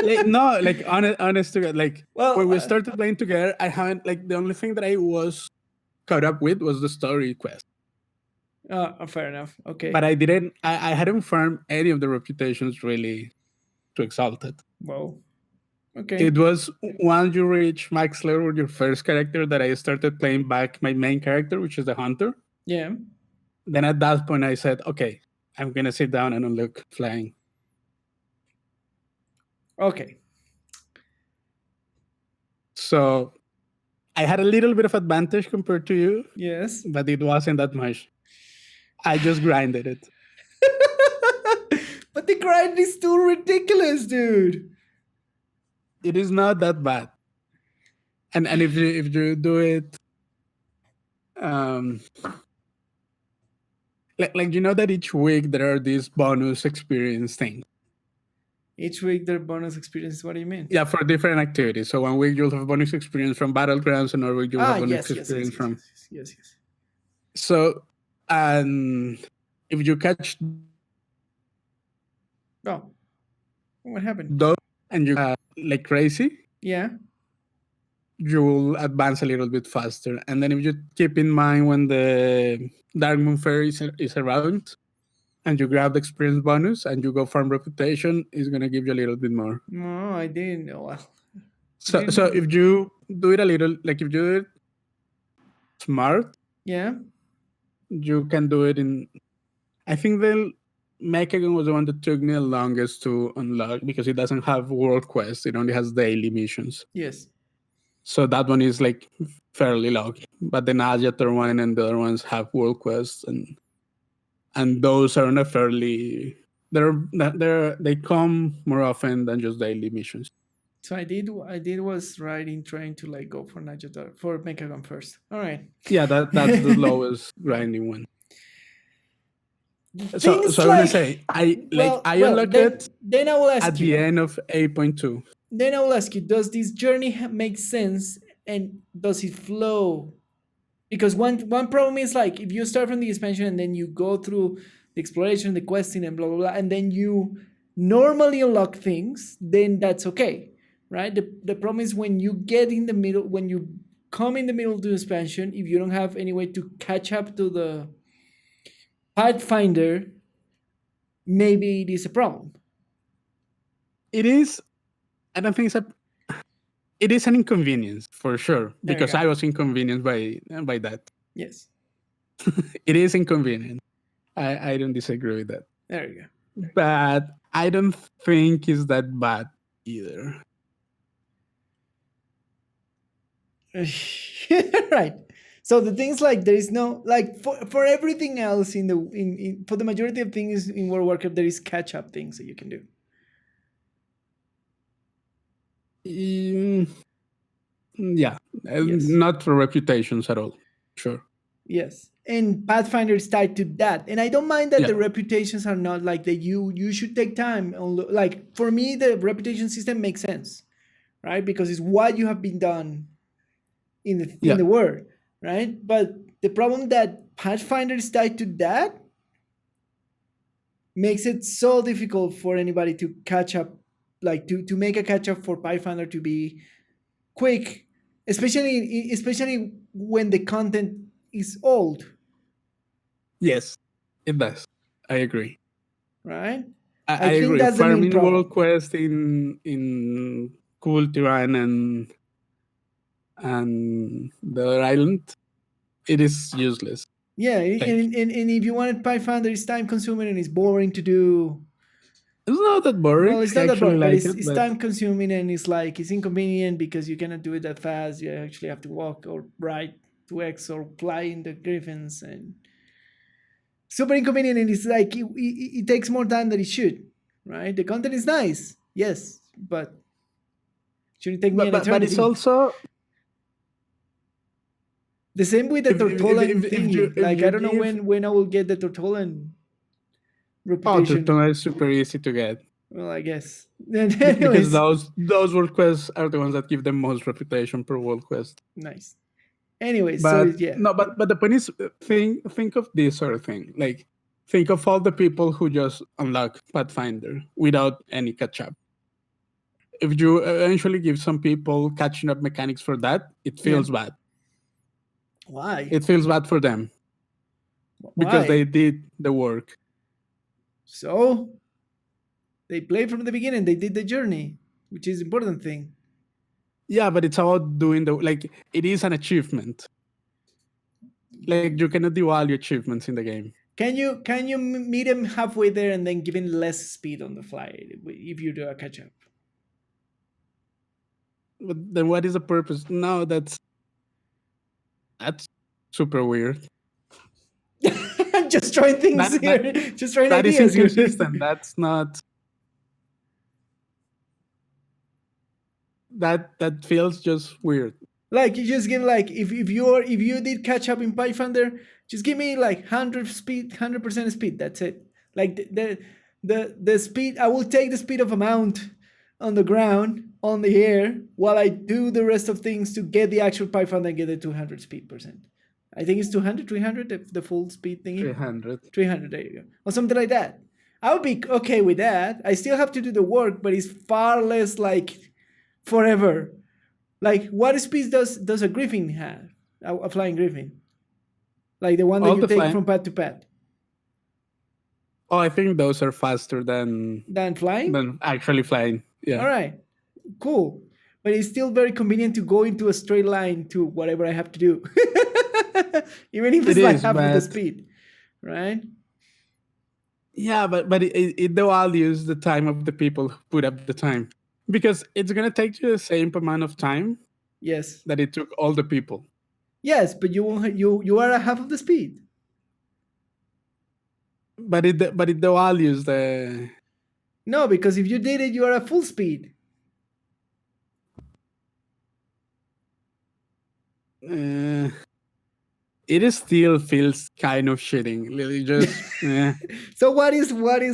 Like honest to God, like when we started playing together, I haven't like the only thing that I was caught up with was the story quest. Fair enough. Okay. But I hadn't farmed any of the reputations really to Exalted. Wow. Okay. It was once you reach max level with your first character that I started playing back my main character, which is the hunter. Yeah. Then at that point I said, okay, I'm gonna sit down and unlock flying. Okay. So I had a little bit of advantage compared to you. Yes. But it wasn't that much. I just grinded it. But the grind is too ridiculous, dude. It is not that bad. And if you do it like you know that each week there are these bonus experience things. Each week there are bonus experiences. What do you mean? Yeah, for different activities. So one week you'll have a bonus experience from Battlegrounds, another week you'll have a bonus experience from. Yes. So, and if you catch. Oh, what happened? Those and you like crazy. Yeah. You will advance a little bit faster. And then if you keep in mind when the Dark Moon Fairy is around, and you grab the experience bonus and you go farm reputation, it's gonna give you a little bit more. No, I didn't know. Well, so if you do it a little, like if you do it smart, yeah, you can do it in. I think the Mechagon was the one that took me the longest to unlock because it doesn't have world quests; it only has daily missions. Yes. So that one is like fairly low, but the Najator one and the other ones have world quests and those are not fairly. They come more often than just daily missions. So I did was right in trying to like go for Najator for Mechagon first. All right. Yeah, that's the lowest grinding one. So I want to say I unlocked it. Then I will ask at the end of 8.2. Then I will ask you: does this journey make sense, and does it flow? Because one problem is like if you start from the expansion and then you go through the exploration, the questing, and blah blah blah, and then you normally unlock things, then that's okay, right? The problem is when you get in the middle, when you come in the middle of the expansion, if you don't have any way to catch up to the Pathfinder, maybe it is a problem. It is. I don't think it is an inconvenience for sure because I was inconvenienced by that. Yes. It is inconvenient. I don't disagree with that. There you go. But I don't think it's that bad. either. Right. So the things like there is no like for everything else in for the majority of things in World of Warcraft there is catch up things that you can do. Yeah, Yes. not for reputations at all. Sure. Yes. And Pathfinder is tied to that. And I don't mind that Yeah. the reputations are not like that you should take time on like for me the reputation system makes sense, right? Because it's what you have been done in the world, right? But the problem that Pathfinder is tied to that makes it so difficult for anybody to catch up, like to make a catch up for Pathfinder to be quick, especially when the content is old. Yes, it does. I agree. Right? I think agree. that's the main Farming problem. World Quest in Cool Tiran and the other island, it is useless. Yeah, and if you wanted Pathfinder, it's time consuming and it's boring to do. It's not that boring. Well, it's I not that actually boring, but like it's time consuming and it's inconvenient because you cannot do it that fast. You actually have to walk or ride to X or fly in the griffins and super inconvenient. And it's like it takes more time than it should, right? The content is nice, yes, but shouldn't take me an eternity. But it's also the same with the Tortolan thingy. if Like you I don't know when I will get the Tortolan reputation. Tortola is super easy to get. Well, I guess. Because those world quests are the ones that give the most reputation per world quest. Nice. Anyway, But so yeah. no, but the point is, think of this sort of thing. Like, think of all the people who just unlock Pathfinder without any catch up. If you eventually give some people catching up mechanics for that, it feels bad. Why? It feels bad for them. Because they did the work. So they played from the beginning. They did the journey, which is important thing. Yeah, but it's about doing it is an achievement. Like you cannot devalue achievements in the game. Can you meet him halfway there and then give him less speed on the fly if you do a catch up? But then what is the purpose? No, that's super weird. Just trying things here. Just trying that ideas. That is inconsistent. That's not. That feels just weird. Like you just give if you did catch up in Pathfinder, just give me like 100% speed. That's it. Like the speed. I will take the speed of a mount on the ground, on the air, while I do the rest of things to get the actual Pathfinder and get the 200 speed percent. I think it's 200, 300, the full speed thingy. 300, there you go. Or something like that. I would be okay with that. I still have to do the work, but it's far less like forever. Like, what speed does a griffin have? A flying griffin? Like the one that you take from pad to pad? Oh, I think those are faster than flying? Than actually flying, yeah. All right, cool. But it's still very convenient to go into a straight line to whatever I have to do. Even if it's like half of the speed, right? Yeah, but it devalues the time of the people who put up the time. Because it's going to take you the same amount of time yes, that it took all the people. Yes, but you are at half of the speed. But it devalues the... No, because if you did it, you are at full speed. It still feels kind of shitting. Just So what is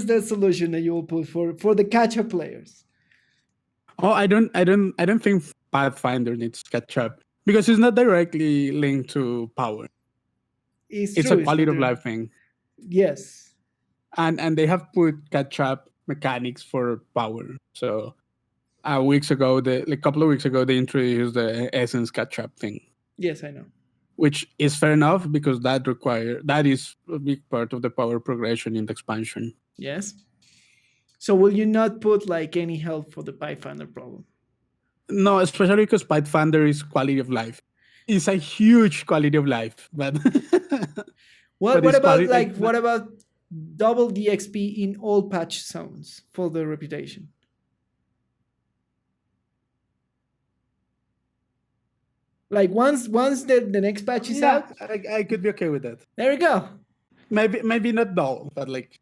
the solution that you will put for the catch-up players? Oh, I don't think Pathfinder needs catch up because it's not directly linked to power. It's a quality of life thing. Yes. And they have put catch up mechanics for power. So a couple of weeks ago, they introduced the essence catch up thing. Yes, I know. Which is fair enough because that is a big part of the power progression in the expansion. Yes. So will you not put like any help for the Pathfinder problem? No, especially because Pathfinder is quality of life. It's a huge quality of life, but what about double the XP in all patch zones for the reputation? Like once the next patch is out, I could be okay with that. there we go. Maybe not double, but like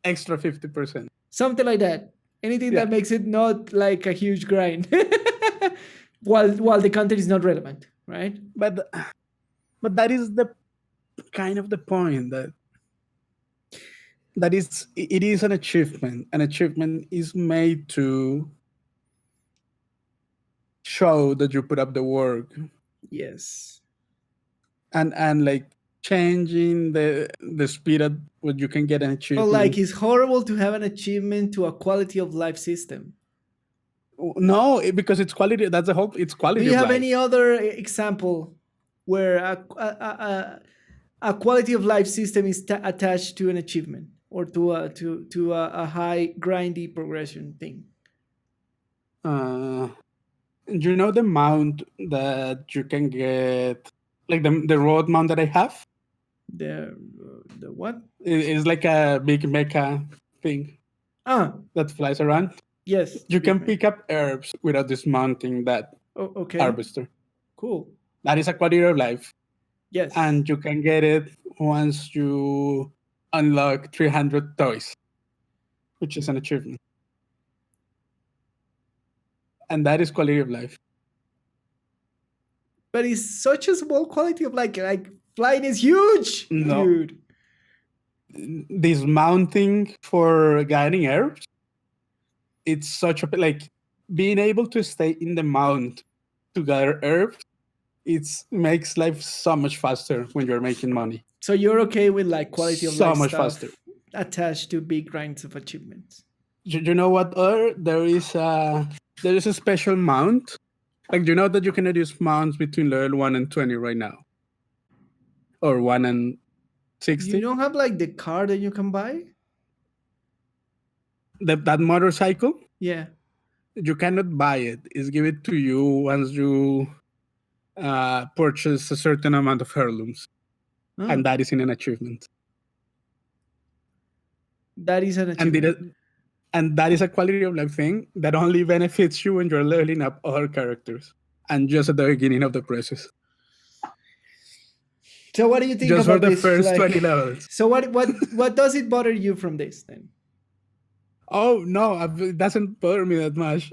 extra 50%. Something like that. Anything Yeah. that makes it not like a huge grind, while the content is not relevant, right? But that is the kind of the point that it is an achievement. An achievement is made to show that you put up the work, Yes. and like changing the speed at what you can get an But achievement. like, it's horrible to have an achievement to a quality of life system. No, because it's quality. That's the whole. It's quality. Do you of have life. any other example where a quality of life system is attached to an achievement or to a high grindy progression thing? You know the mount that you can get, like the road mount that I have. The what? It's like a big mecha thing that flies around. Yes. You can pick up herbs without dismounting that harvester. Cool. That is a quality of life. Yes. And you can get it once you unlock 300 toys, which is an achievement. And that is quality of life. But it's such a small quality of life. Like flying is huge, dude. Dismounting for guiding herbs, it's such a, like, being able to stay in the mount to gather herbs, it makes life so much faster when you're making money. So you're okay with like quality of life so much stuff faster attached to big grinds of achievements? You know what? There is a special mount. Like, you know that you cannot use mounts between level 1 and 20 right now, or 1 and 60. You don't have like the car that you can buy? That motorcycle? Yeah. You cannot buy it. It's given to you once you purchase a certain amount of heirlooms. And that is in an achievement. That is an achievement. And that is a quality of life thing that only benefits you when you're leveling up other characters and just at the beginning of the process. So what do you think just about for the this? first 20 levels? So what does it bother you from this then? Oh no, it doesn't bother me that much.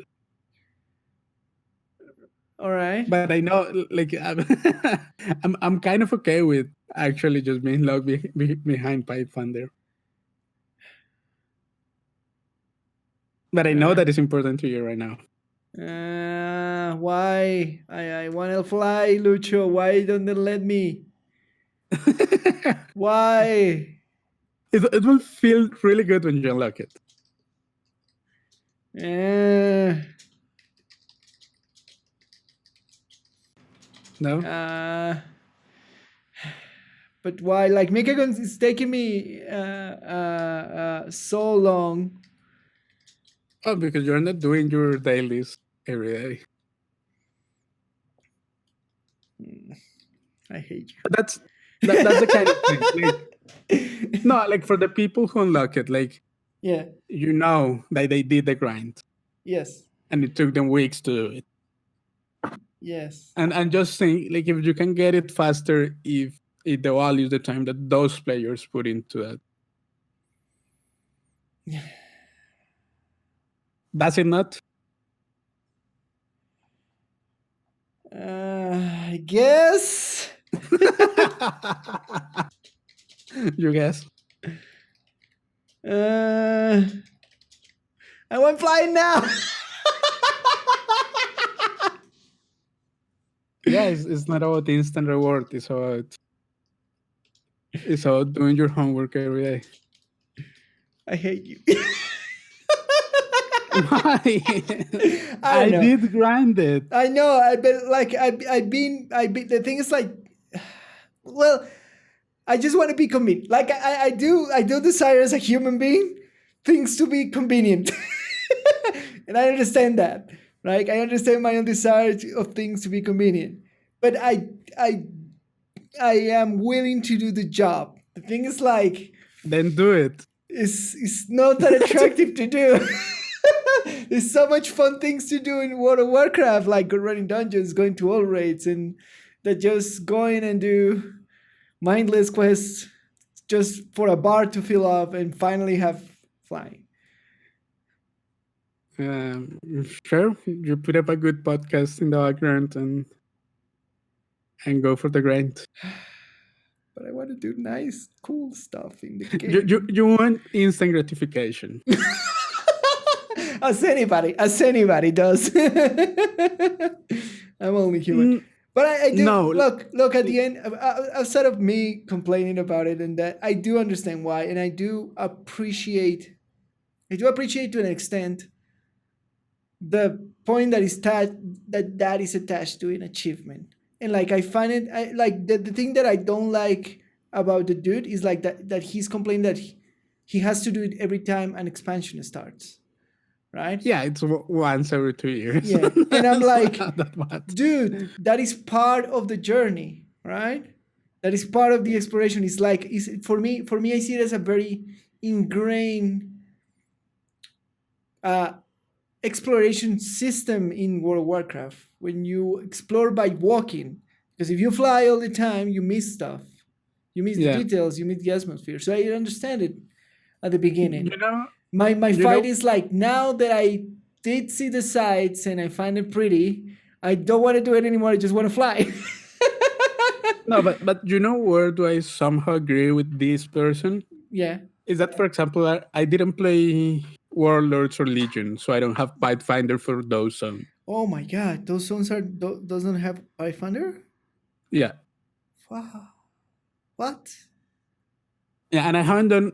All right. But I know, like, I'm kind of okay with actually just being locked behind Pathfinder. But I know that is important to you right now. Why? I want to fly, Lucho. Why don't they let me? Why? It will feel really good when you unlock it. No? But why? Like, Mechagon is taking me so long. Oh, because you're not doing your dailies every day. I hate you. But that's the kind of thing. Like, no, like for the people who unlock it, like, yeah, you know that they did the grind. Yes. And it took them weeks to do it. Yes. And just think, like, if you can get it faster, if it values the time that those players put into that. Yeah. Does it not? I guess. You guess? I went flying now. Yeah, it's not about the instant reward. It's about doing your homework every day. I hate you. Why? I did grind it. I know. I've been. The thing is, like, well, I just want to be convenient. Like, I do desire as a human being things to be convenient, and I understand that. Like, I understand my own desire of things to be convenient, but I am willing to do the job. The thing is, like, then do it. It's not that attractive to do. There's so much fun things to do in World of Warcraft, like running dungeons, going to all raids, and that just going and do mindless quests just for a bar to fill up and finally have flying. Sure, you put up a good podcast in the background and go for the grind. But I want to do nice, cool stuff in the game. You want instant gratification. as anybody does. I'm only human. But I do look at the end. Outside of me complaining about it, and that I do understand why, and I do appreciate to an extent the point that is that is attached to an achievement. And like I find it, like the thing that I don't like about the dude is like that he's complaining that he has to do it every time an expansion starts, right? Yeah, it's once every 2 years. Yeah, and I'm like, dude, that is part of the journey, right? That is part of the exploration. It's like, for me, I see it as a very ingrained exploration system in World of Warcraft. When you explore by walking, because if you fly all the time, you miss stuff. You miss the details, you miss the atmosphere. So I understand it at the beginning. My fight is like, now that I did see the sights and I find it pretty, I don't want to do it anymore. I just want to fly. No, but where do I somehow agree with this person? Yeah. Is that, for example, I didn't play Warlords or Legion, so I don't have Pathfinder for those zones. Oh my god, those zones doesn't have Pathfinder? Yeah. Wow. What? Yeah, and I haven't done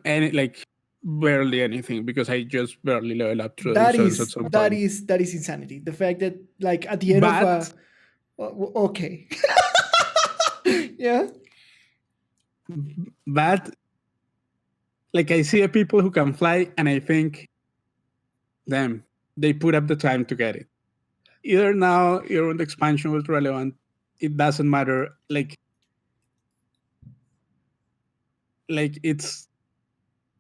barely anything because I just barely level up through that those is zones. That is insanity. The fact that like at the end of okay. Yeah. But like I see people who can fly and I think, damn, they put up the time to get it. Either now or when the expansion was relevant, it doesn't matter. Like it's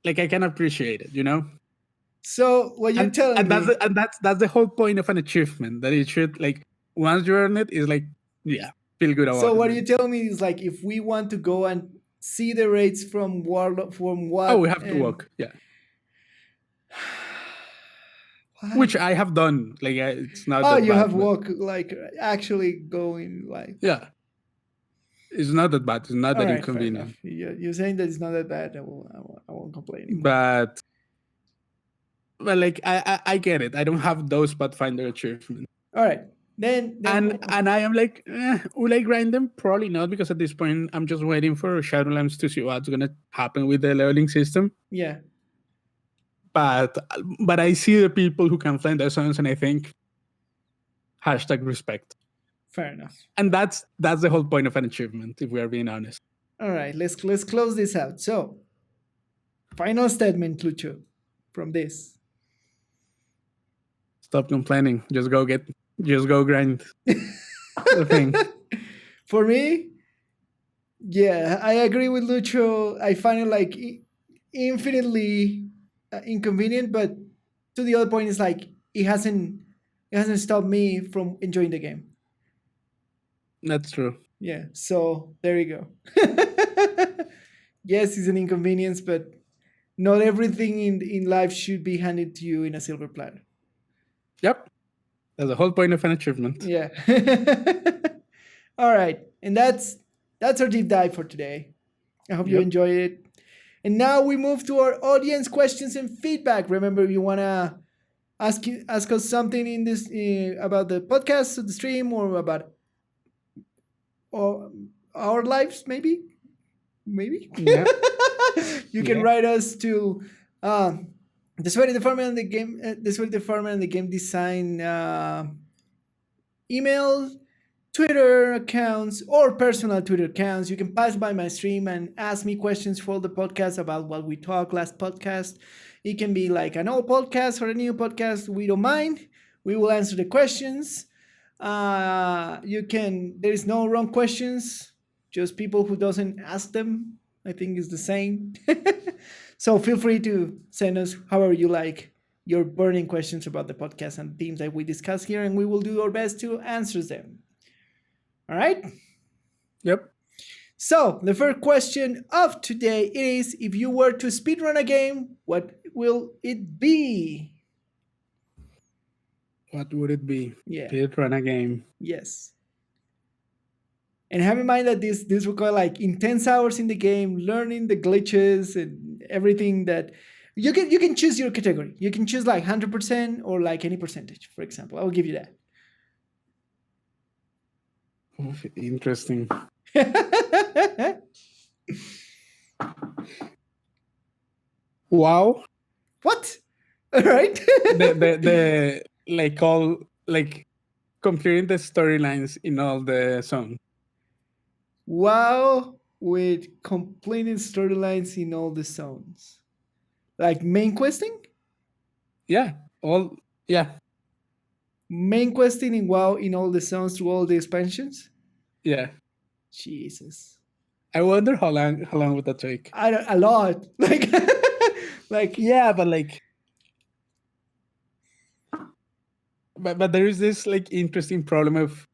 like I can appreciate it, So what you're telling me, that's the whole point of an achievement, that it should, like, once you earn it, is like, yeah, feel good about it. So what you tell me is like, if we want to go and see the rates from what? Oh, we have to walk, yeah. Which I have done. Like, it's not. Oh, that you bad, have walk, like actually going, like. Yeah. It's not that bad. It's not that inconvenient. You're saying that it's not that bad. I won't complain anymore. But like I get it. I don't have those Pathfinder achievements. All right. Then and I am like, will I grind them? Probably not, because at this point I'm just waiting for Shadowlands to see what's gonna happen with the leveling system. Yeah. But I see the people who can fly their zones, and I think #respect. Fair enough. And that's the whole point of an achievement, if we are being honest. All right, let's close this out. So, final statement, Lucho, from this. Stop complaining. Just go grind the thing. For me, yeah, I agree with Lucho. I find it like infinitely inconvenient, but to the other point, is like it hasn't stopped me from enjoying the game. That's true. Yeah, so there you go. Yes, it's an inconvenience, but not everything in life should be handed to you in a silver platter. Yep. That's the whole point of an achievement. Yeah. All right. And that's our deep dive for today. I hope you enjoyed it. And now we move to our audience questions and feedback. Remember, if you want to ask us something in this about the podcast or the stream, or about our lives, maybe yeah. You can write us to the Sweaty the Farmer and the game the Sweaty the Farmer and the game design email, Twitter accounts, or personal Twitter accounts. You can pass by my stream and ask me questions for the podcast about what we talked last podcast. It can be like an old podcast or a new podcast. We don't mind. We will answer the questions. There is no wrong questions, just people who doesn't ask them, I think, is the same. So feel free to send us however you like your burning questions about the podcast and themes that we discuss here, and we will do our best to answer them. All right? Yep. So, the first question of today is, if you were to speedrun a game, what will it be? What would it be? Yeah. Speedrun a game. Yes. And have in mind that this requires like intense hours in the game, learning the glitches and everything that you can choose your category. You can choose like 100% or like any percentage, for example. I will give you that. Oof, interesting. Wow. What? All right. the like all like completing the storylines in all the songs. Wow, with completing storylines in all the zones. Like main questing? Yeah. Main questing in WoW in all the zones through all the expansions? Yeah. Jesus. I wonder how long would that take? A lot. Like yeah, but like but there is this like interesting problem of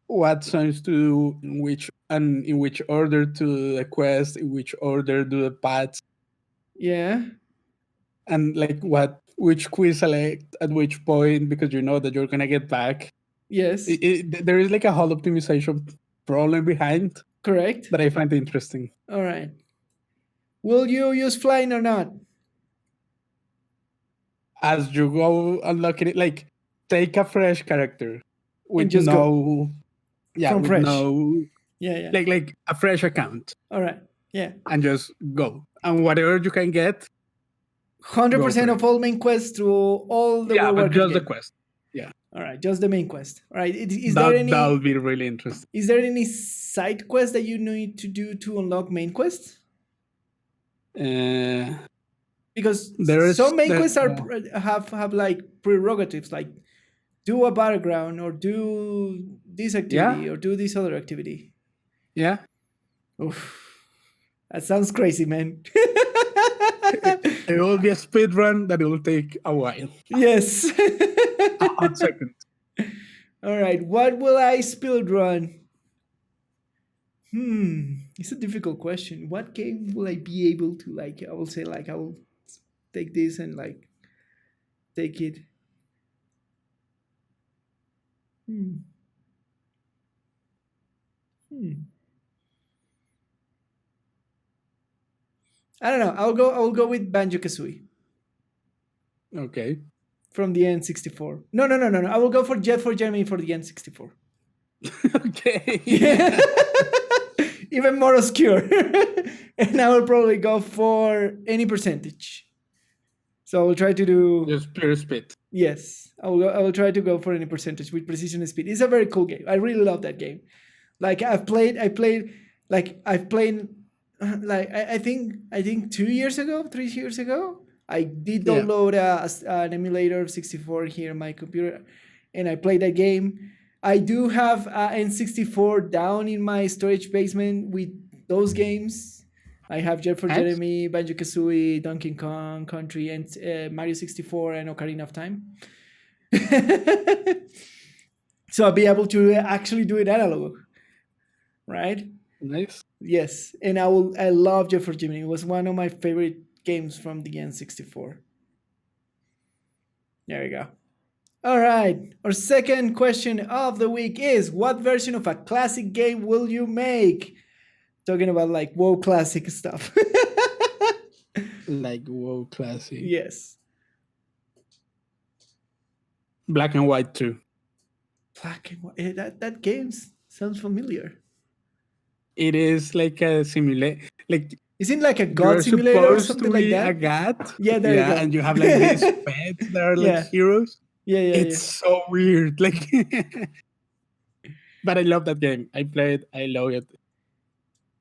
what songs to do, in which order to the quest, in which order do the paths. Yeah. And like which quiz select at which point, because you know that you're gonna get back. Yes. There is like a whole optimization problem behind. Correct. That I find interesting. All right. Will you use flying or not? As you go unlocking it, like take a fresh character with just no, yeah, from with fresh. no, yeah, like a fresh account. All right. Yeah. And just go, and whatever you can get. 100% of all main quests through all the World of Warcraft just game. the quest. Yeah. All right, just the main quest. All right. That would be really interesting. Is there any side quest that you need to do to unlock main quests? Because some main quests have like prerogatives, like do a battleground or do this activity or do this other activity. Yeah. Oof. That sounds crazy, man. It will be a speed run that will take a while. Yes. A hot second. All right. What will I speed run? It's a difficult question. What game will I be able to like? I will say like I will take this and like take it. I don't know. I will go with Banjo-Kazooie. Okay. From the N64. No. I will go for Jet for Germany for the N64. Okay. Yeah. Even more obscure. And I will probably go for any percentage. So I will try to do just pure speed. Yes. I will try to go for any percentage with precision and speed. It's a very cool game. I really love that game. Like I think 3 years ago, I did download an emulator of 64 here on my computer, and I played that game. I do have N64 down in my storage basement with those games. I have Jet for Jeremy, Banjo-Kazooie, Donkey Kong Country, and Mario 64 and Ocarina of Time. So I'll be able to actually do it analog, right? Nice. Yes, and I love Jet for Gemini. It was one of my favorite games from the N64. There you go. All right. Our second question of the week is, what version of a classic game will you make? Talking about like WoW classic stuff. Like WoW classic. Yes. Black and White 2. Black and White. That game sounds familiar. It is like a simulation. Like, isn't it like a god simulator or something like that? A god. Yeah, there you go. And you have like these pets that are like heroes. Yeah. It's so weird. Like, but I love that game. I play it. I love it.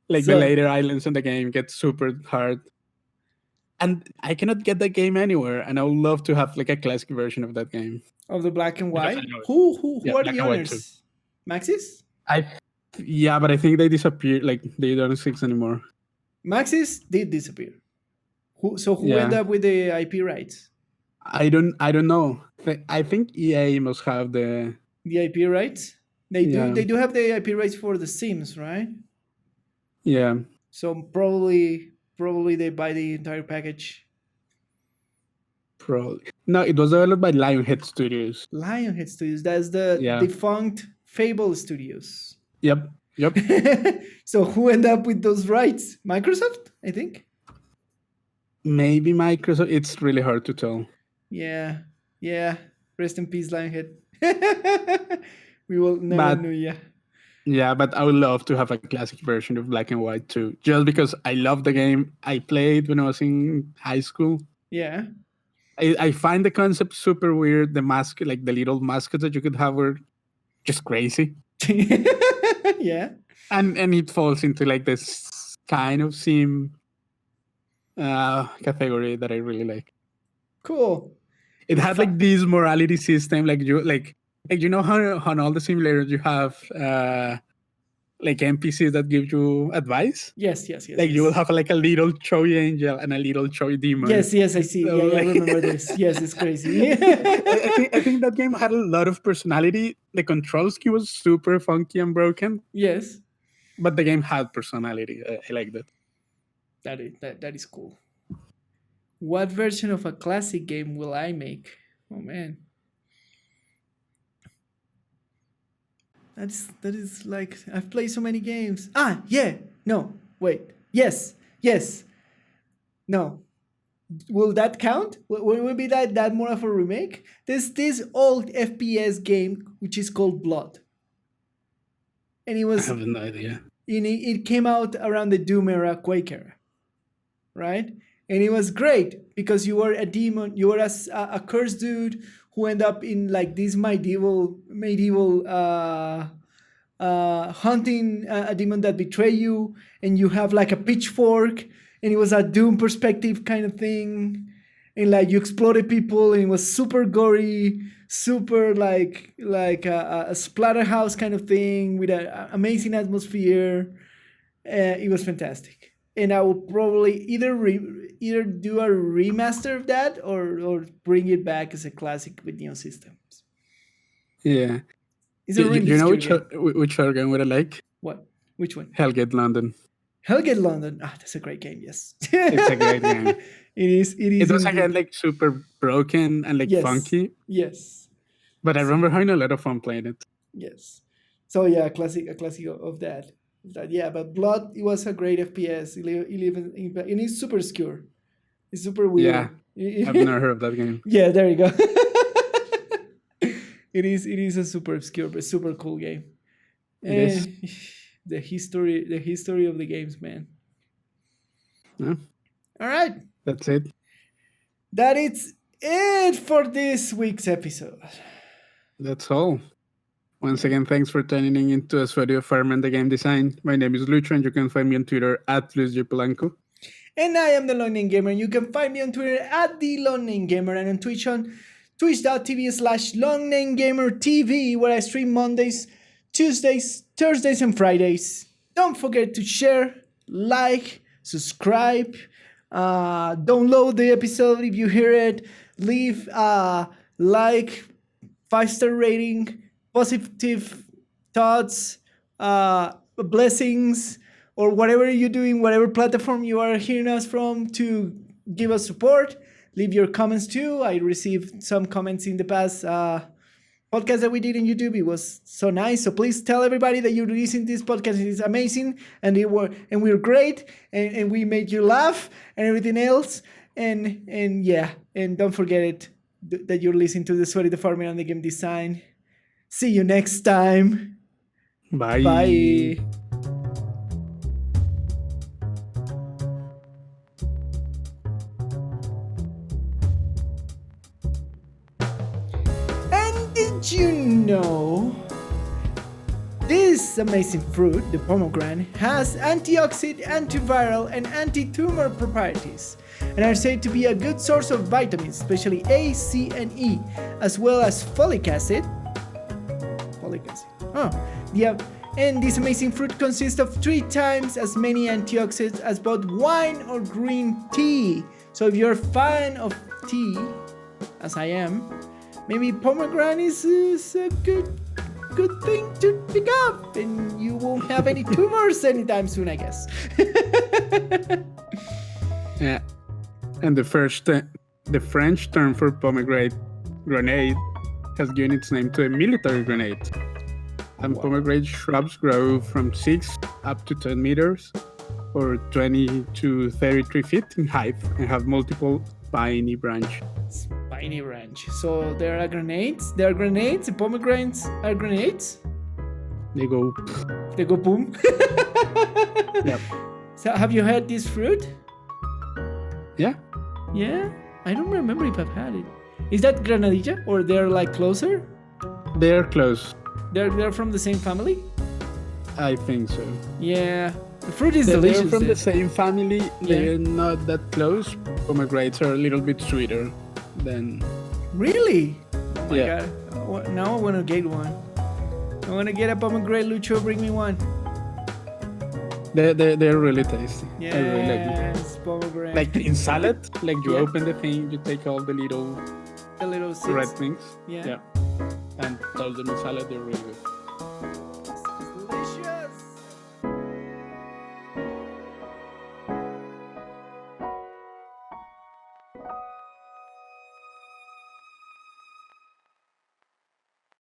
Like the later islands in the game get super hard. And I cannot get that game anywhere. And I would love to have like a classic version of that game. Of the Black and White? Who are the owners? Maxis? Yeah, but I think they disappeared. Like they don't exist anymore. Maxis did disappear. Who ended up with the IP rights? I don't know. I think EA must have the IP rights. They Yeah. do have the IP rights for The Sims, right? yeah. So probably they buy the entire package. Probably. No, it was developed by Lionhead Studios. Lionhead Studios. That's the Yeah. defunct Fable Studios. Yep. So who ended up with those rights? Microsoft, I think. Maybe Microsoft. It's really hard to tell. Yeah. Rest in peace, Lionhead. We will never know. Yeah. Yeah, but I would love to have a classic version of Black and White too, just because I love the game. I played when I was in high school. Yeah. I find the concept super weird. The mask, like the little mascots that you could have, were just crazy. Yeah. And it falls into like this kind of sim category that I really like. Cool. It had like this morality system, like you know how on all the simulators you have like NPCs that give you advice. Yes. Like you will have like a little choy angel and a little choy demon. Yes, I see. So, I remember this. Yes, it's crazy. I think that game had a lot of personality. The control scheme was super funky and broken. Yes. But the game had personality. I like that. That is cool. What version of a classic game will I make? Oh man. That is like, I've played so many games. Yeah. No. Wait. Yes. No. Will that count? Will be that more of a remake? There's this old FPS game which is called Blood. And it was, I have no idea. It came out around the Doom era, Quake era. Right? And it was great because you were a demon, you were a cursed dude who ended up in like this medieval hunting a demon that betray you, and you have like a pitchfork, and it was a Doom perspective kind of thing, and like you exploded people, and it was super gory, super like a splatterhouse kind of thing with an amazing atmosphere. It was fantastic. And I will probably either do a remaster of that or bring it back as a classic with new systems. Yeah. Really you know which game would I like? What? Which one? Hellgate London. Hellgate London. That's a great game. Yes. It's a great game. It is. It was again like super broken and like funky. Yes. But I remember having a lot of fun playing it. Yes. So yeah, a classic of that. Yeah, but Blood, it was a great FPS. And it's super obscure. It's super weird. Yeah, I've never heard of that game. Yeah, there you go. It is a super obscure but super cool game. It is. The history of the games, man. Yeah. All right. That's it. That is it for this week's episode. That's all. Once again, thanks for tuning into The Sweaty and the Farmer and the Game Design. My name is Lucho, and you can find me on Twitter at LuisGPolanco. And I am the Long Name Gamer. You can find me on Twitter at the Long Name Gamer, and on Twitch on twitch.tv/LongNameGamerTV, where I stream Mondays, Tuesdays, Thursdays, and Fridays. Don't forget to share, like, subscribe, download the episode if you hear it, leave a like, 5-star rating, positive thoughts, blessings, or whatever you're doing, whatever platform you are hearing us from, to give us support. Leave your comments too. I received some comments in the past podcast that we did on YouTube. It was so nice. So please tell everybody that you're listening to this podcast. It is amazing, and we're great, and we made you laugh and everything else. And don't forget that you're listening to The Sweaty the Farmer and the Game Design. See you next time. Bye. Bye. And did you know this amazing fruit, the pomegranate, has antioxidant, antiviral, and anti-tumor properties, and are said to be a good source of vitamins, especially A, C, and E, as well as folic acid. Yeah, and this amazing fruit consists of 3 times as many antioxidants as both wine or green tea. So if you're a fan of tea, as I am, maybe pomegranate is a good thing to pick up, and you won't have any tumors anytime soon, I guess. Yeah, and the French term for pomegranate grenade has given its name to a military grenade. And pomegranate shrubs grow from 6 up to 10 meters or 20 to 33 feet in height and have multiple spiny branches. Spiny branch. So there are grenades. There are grenades. The pomegranates are grenades. They go boom. Yep. So have you had this fruit? Yeah. Yeah? I don't remember if I've had it. Is that granadilla or they're like closer? They're close. They're from the same family? I think so. Yeah. The fruit is delicious. They're from the same family. They're not that close. Pomegranates are a little bit sweeter than... Really? Oh my god. Now I want to get one. I want to get a pomegranate. Lucho, bring me one. They're really tasty. Yes, I really like them. pomegranate. Like in salad, like you open the thing, you take all the little seeds. red things. Yeah. And toss them in salad, they're really good.